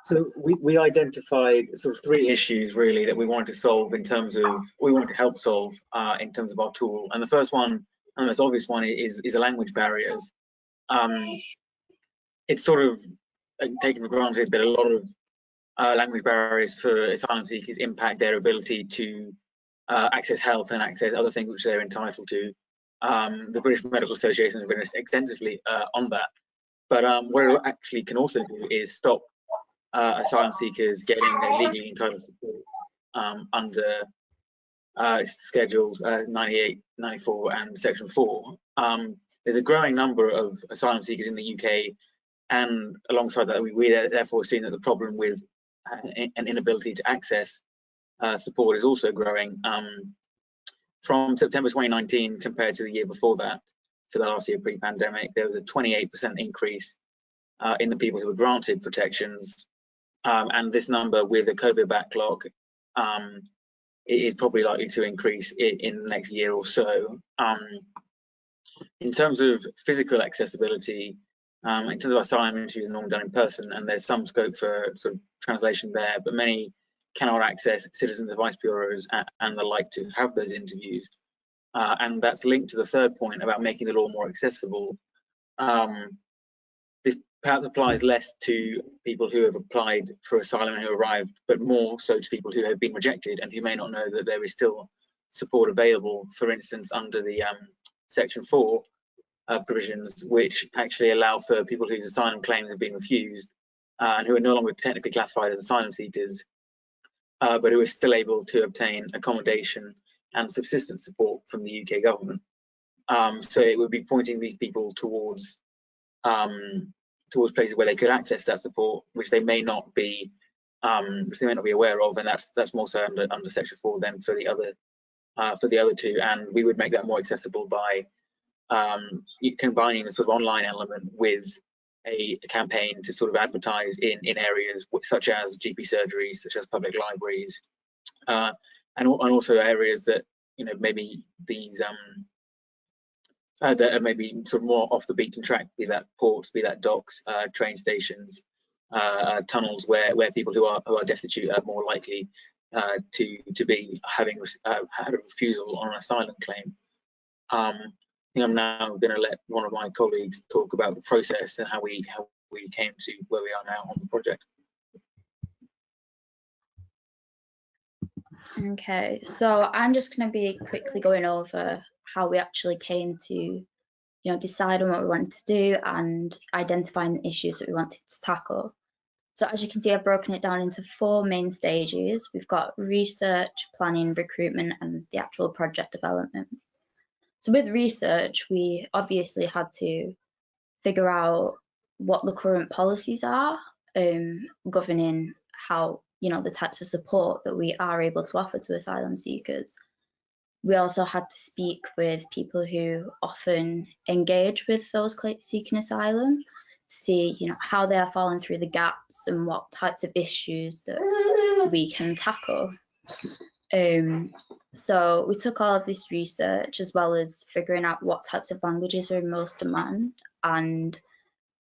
So we identified sort of three issues really that we wanted to solve in terms of, we wanted to help solve in terms of our tool. And the first one, and the most obvious one, is the language barriers. It's sort of taken for granted that a lot of language barriers for asylum seekers impact their ability to access health and access other things which they're entitled to. The British Medical Association has written extensively on that. But what it actually can also do is stop asylum seekers getting their legally entitled support under schedules 98, 94 and section 4. There's a growing number of asylum seekers in the UK, and alongside that we therefore seen that the problem with an inability to access support is also growing. From September 2019 compared to the year before that, so the last year pre-pandemic, there was a 28% increase in the people who were granted protections, and this number with a COVID backlog is probably likely to increase in the next year or so. In terms of physical accessibility, in terms of asylum interviews are normally done in person, and there's some scope for sort of translation there, but many cannot access citizens advice bureaus and the like to have those interviews. And that's linked to the third point about making the law more accessible. This perhaps applies less to people who have applied for asylum and who arrived, but more so to people who have been rejected and who may not know that there is still support available, for instance, under the Section 4 provisions, which actually allow for people whose asylum claims have been refused and who are no longer technically classified as asylum seekers, but who are still able to obtain accommodation and subsistence support from the UK government. So it would be pointing these people towards places where they could access that support, which they may not be aware of, and that's more so under Section 4 than for the other two. And we would make that more accessible by combining the sort of online element with a campaign to sort of advertise in areas such as GP surgeries, such as public libraries, and also areas that, you know, maybe these that are maybe sort of more off the beaten track, be that ports, be that docks, train stations, tunnels, where people who are destitute are more likely to be having had a refusal on an asylum claim. I think I'm now going to let one of my colleagues talk about the process and how we came to where we are now on the project. Okay, so I'm just going to be quickly going over how we actually came to, decide on what we wanted to do and identifying the issues that we wanted to tackle. So as you can see, I've broken it down into 4 main stages. We've got research, planning, recruitment, and the actual project development. So with research, we obviously had to figure out what the current policies are governing how, the types of support that we are able to offer to asylum seekers. We also had to speak with people who often engage with those seeking asylum to see, how they are falling through the gaps and what types of issues that we can tackle. So we took all of this research as well as figuring out what types of languages are in most demand, and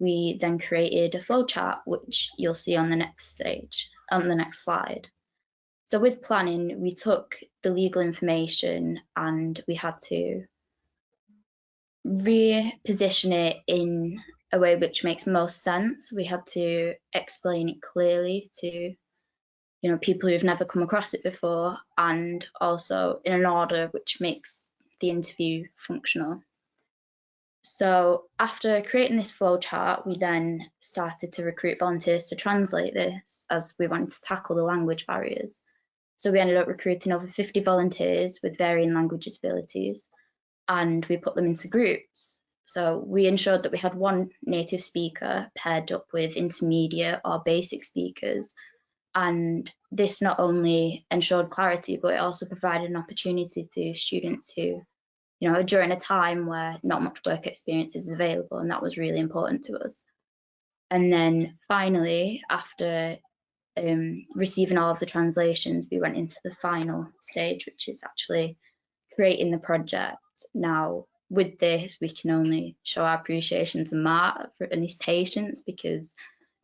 we then created a flowchart, which you'll see on the next slide. So with planning, we took the legal information and we had to reposition it in a way which makes most sense. We had to explain it clearly to, people who've never come across it before, and also in an order which makes the interview functional. So after creating this flowchart, we then started to recruit volunteers to translate this, as we wanted to tackle the language barriers. So we ended up recruiting over 50 volunteers with varying language abilities, and we put them into groups. So we ensured that we had one native speaker paired up with intermediate or basic speakers. And this not only ensured clarity, but it also provided an opportunity to students who, during a time where not much work experience is available, and that was really important to us. And then finally, after receiving all of the translations, we went into the final stage, which is actually creating the project. Now, with this, we can only show our appreciation to Mark and his patience, because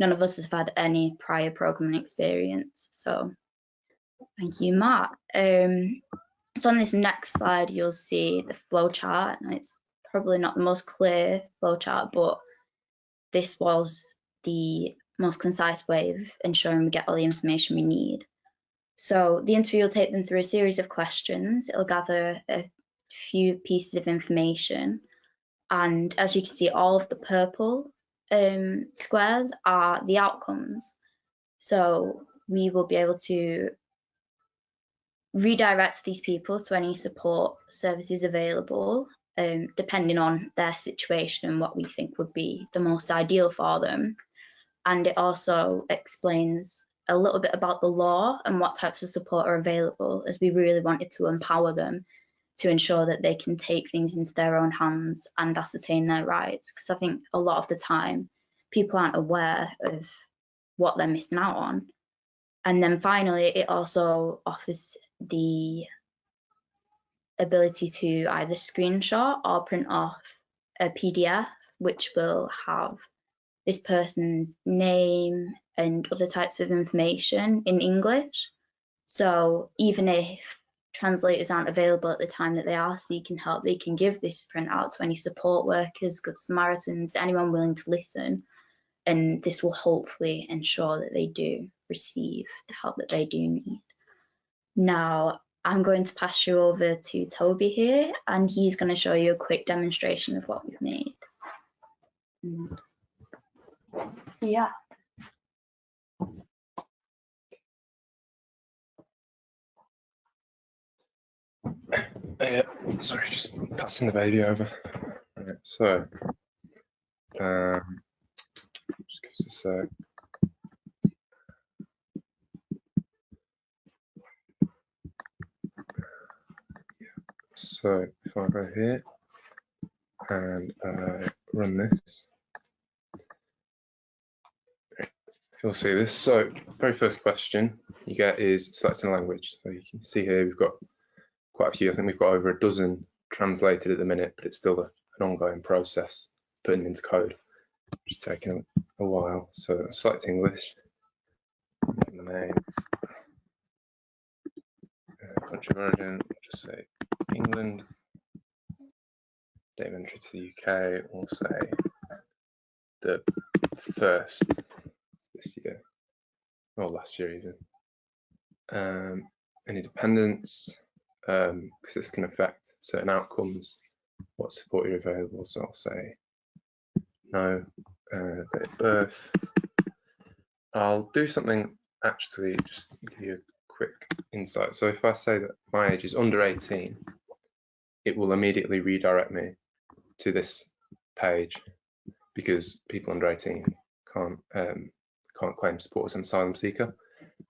none of us have had any prior programming experience. So thank you, Mark. So on this next slide, you'll see the flowchart. It's probably not the most clear flowchart, but this was the most concise way of ensuring we get all the information we need. So the interview will take them through a series of questions. It'll gather a few pieces of information. And as you can see, all of the purple squares are the outcomes. So we will be able to redirect these people to any support services available, depending on their situation and what we think would be the most ideal for them. And it also explains a little bit about the law and what types of support are available, as we really wanted to empower them to ensure that they can take things into their own hands and ascertain their rights. Because I think a lot of the time people aren't aware of what they're missing out on. And then finally, it also offers the ability to either screenshot or print off a PDF, which will have this person's name and other types of information in English. So even if translators aren't available at the time that they are seeking help, they can give this printout to any support workers, Good Samaritans, anyone willing to listen. And this will hopefully ensure that they do receive the help that they do need. Now, I'm going to pass you over to Toby here, and he's going to show you a quick demonstration of what we've made. Yeah. Sorry, just passing the baby over. Right, so, just give us a sec. So if I go here and run this, you'll see this. So very first question you get is selecting a language. So you can see here we've got quite a few. I think we've got over a dozen translated at the minute, but it's still an ongoing process putting them into code, which is taking a while. So select English, name, country of origin, just say England, date of entry to the UK, we'll say the first this year, or last year even. Any dependents, because this can affect certain outcomes, what support you're available, so I'll say no. Date of birth. I'll do something actually, just to give you a quick insight. So if I say that my age is under 18, it will immediately redirect me to this page, because people under 18 can't claim support as an asylum seeker,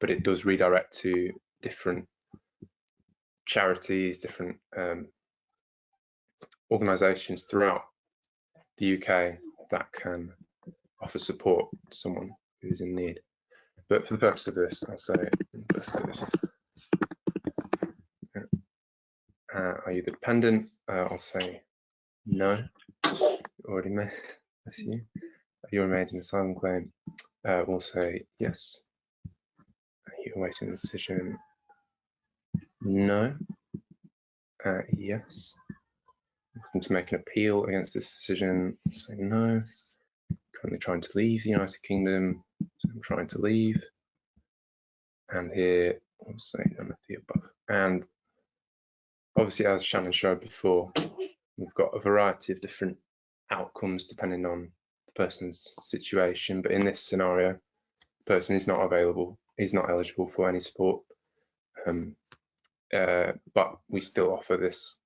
but it does redirect to different charities, different organisations throughout the UK that can offer support to someone who's in need. But for the purpose of this, I'll say are you the dependent? I'll say no. Already made this you. You're made an asylum claim. We'll say yes. You're awaiting a decision. No. Yes. Looking to make an appeal against this decision. Say no. Currently trying to leave the United Kingdom. So I'm trying to leave. And here we'll say none of the above. And obviously, as Shannon showed before, we've got a variety of different outcomes depending on the person's situation. But in this scenario, the person is not available, he's not eligible for any support. But we still offer this,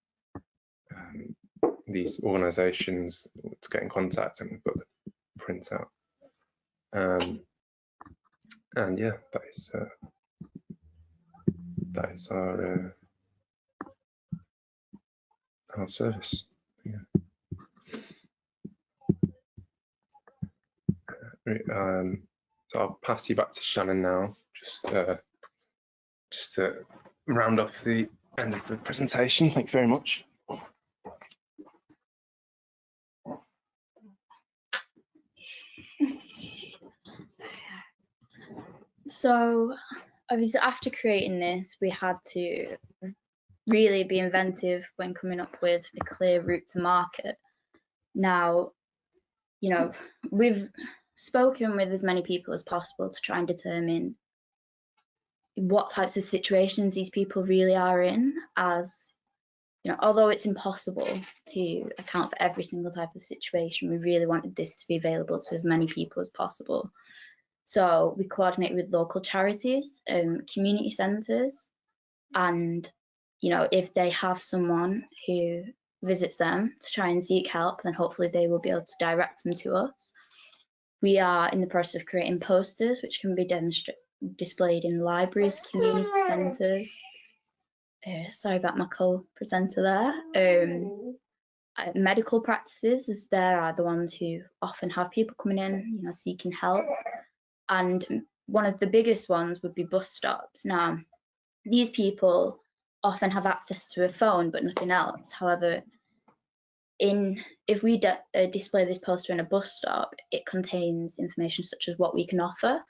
these organisations to get in contact, and we've got the printout. And yeah, that is our service. Yeah. So I'll pass you back to Shannon now, just to round off the end of the presentation. Thank you very much. So obviously after creating this, we had to really be inventive when coming up with a clear route to market. Now, you know, we've spoken with as many people as possible to try and determine what types of situations these people really are in, as you know, although it's impossible to account for every single type of situation, we really wanted this to be available to as many people as possible. So we coordinate with local charities, community centres, and you know, if they have someone who visits them to try and seek help, then hopefully they will be able to direct them to us. We are in the process of creating posters which can be displayed in libraries, community centres. Sorry about my co-presenter there. Medical practices, as there are the ones who often have people coming in, you know, seeking help. And one of the biggest ones would be bus stops. Now, these people often have access to a phone, but nothing else. However, if we display this poster in a bus stop, it contains information such as what we can offer,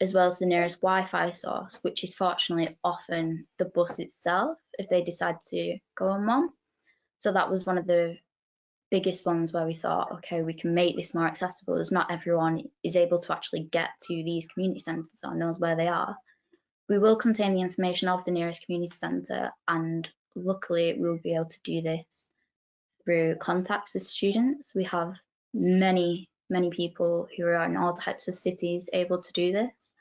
as well as the nearest Wi-Fi source, which is fortunately often the bus itself, if they decide to go on one. So that was one of the biggest ones where we thought, okay, we can make this more accessible, as not everyone is able to actually get to these community centres or knows where they are. We will contain the information of the nearest community centre, and luckily we will be able to do this through contacts as students. We have many people who are in all types of cities able to do this.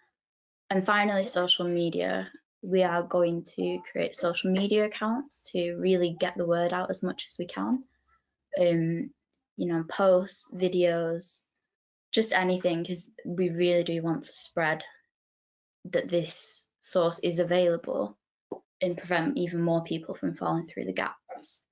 And finally, social media. We are going to create social media accounts to really get the word out as much as we can. You know, posts, videos, just anything, because we really do want to spread that this source is available and prevent even more people from falling through the gaps.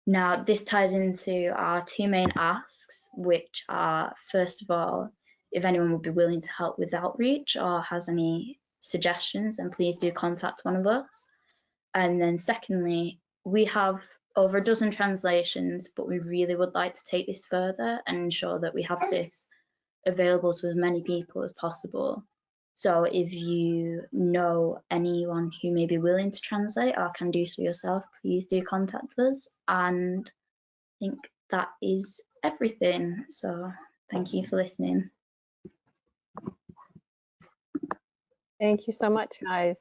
Now, this ties into our two main asks, which are, first of all, if anyone would be willing to help with outreach or has any suggestions, then please do contact one of us. And then secondly, we have over a dozen translations, but we really would like to take this further and ensure that we have this available to as many people as possible. So if you know anyone who may be willing to translate or can do so yourself, please do contact us. And I think that is everything. So thank you for listening. Thank you so much, guys.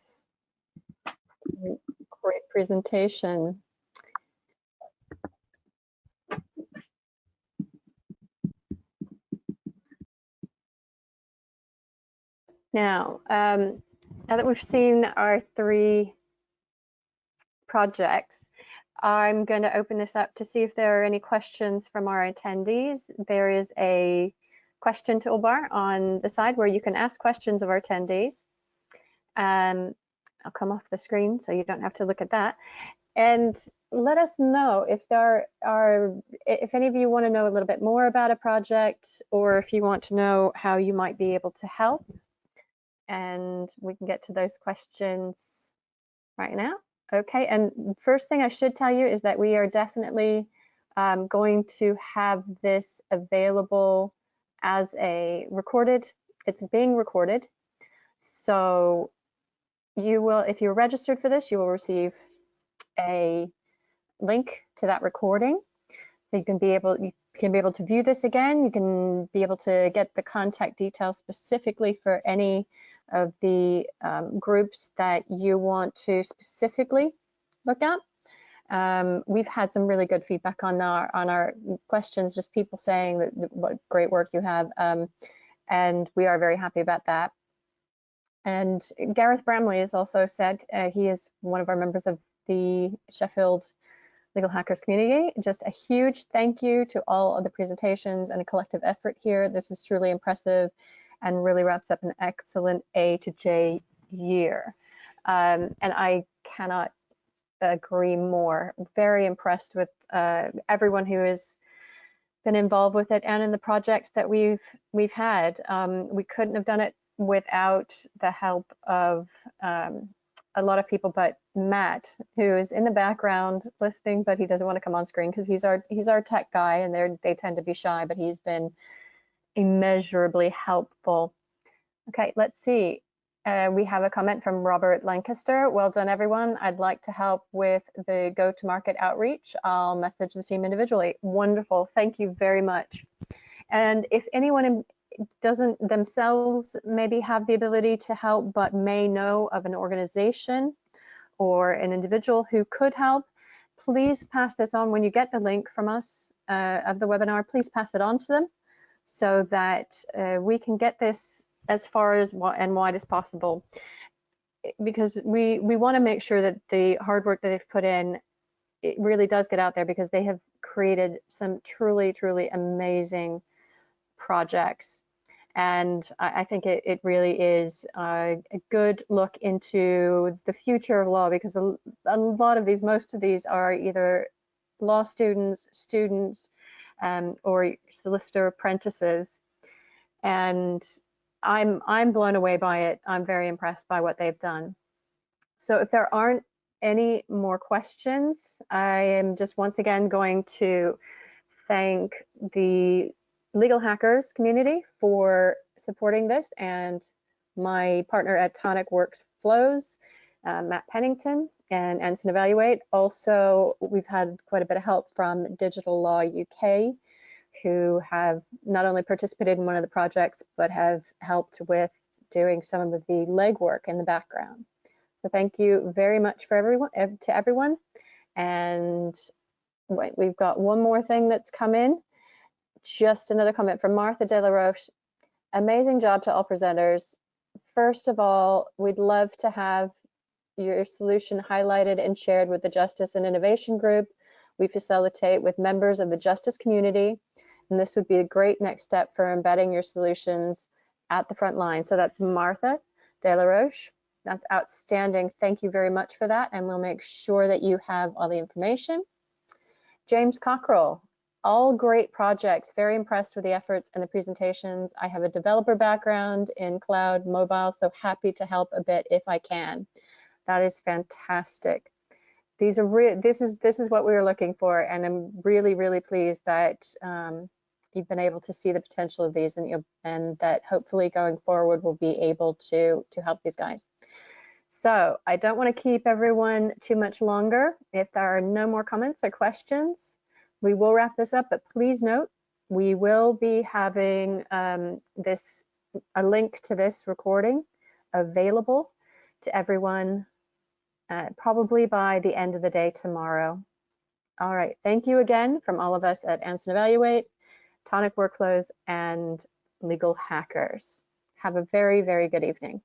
Great presentation. Now that we've seen our 3 projects, I'm going to open this up to see if there are any questions from our attendees. There is a question toolbar on the side where you can ask questions of our attendees. I'll come off the screen so you don't have to look at that. And let us know if if any of you want to know a little bit more about a project, or if you want to know how you might be able to help. And we can get to those questions right now. Okay, and first thing I should tell you is that we are definitely going to have this available as a recorded, it's being recorded. So you will, if you're registered for this, you will receive a link to that recording. So you can be able to view this again. You can be able to get the contact details specifically for any of the groups that you want to specifically look at. We've had some really good feedback on our questions, just people saying that what great work you have, and we are very happy about that. And Gareth Bramley has also said, he is one of our members of the Sheffield Legal Hackers community. Just a huge thank you to all of the presentations and a collective effort here. This is truly impressive and really wraps up an excellent A to J year. And I cannot agree more. Very impressed with everyone who has been involved with it and in the projects that we've had. We couldn't have done it without the help of a lot of people, but Matt, who is in the background listening, but he doesn't want to come on screen because he's our tech guy, and they tend to be shy, but he's been immeasurably helpful. Okay, let's see. We have a comment from Robert Lancaster. Well done, everyone. I'd like to help with the go-to-market outreach. I'll message the team individually. Wonderful. Thank you very much. And if anyone doesn't themselves maybe have the ability to help, but may know of an organization or an individual who could help, please pass this on. When you get the link from us of the webinar, please pass it on to them so that we can get this as far as and wide as possible, because we want to make sure that the hard work that they've put in, it really does get out there, because they have created some truly amazing projects. And I think it really is a good look into the future of law, because a lot of these, most of these are either law students, or solicitor apprentices. And I'm blown away by it. I'm very impressed by what they've done. So if there aren't any more questions, I am just once again going to thank the Legal Hackers community for supporting this, and my partner at Tonic Works Flows, Matt Pennington, and Ensign Evaluate. Also, we've had quite a bit of help from Digital Law UK, who have not only participated in one of the projects, but have helped with doing some of the legwork in the background. So thank you very much for everyone. And wait, we've got one more thing that's come in. Just another comment from Martha De La Roche. Amazing job to all presenters. First of all, we'd love to have your solution highlighted and shared with the Justice and Innovation Group. We facilitate with members of the justice community, and this would be a great next step for embedding your solutions at the front line. So that's Martha De La Roche. That's outstanding. Thank you very much for that, and we'll make sure that you have all the information. James Cockrell, all great projects. Very impressed with the efforts and the presentations. I have a developer background in cloud mobile, so happy to help a bit if I can. That is fantastic. These are this is what we were looking for, and I'm really pleased that you've been able to see the potential of these, and that hopefully going forward we'll be able to help these guys. So I don't want to keep everyone too much longer. If there are no more comments or questions, we will wrap this up, but please note, we will be having a link to this recording available to everyone probably by the end of the day tomorrow. All right, thank you again from all of us at Anson Evaluate, Tonic Workflows, and Legal Hackers. Have a very good evening.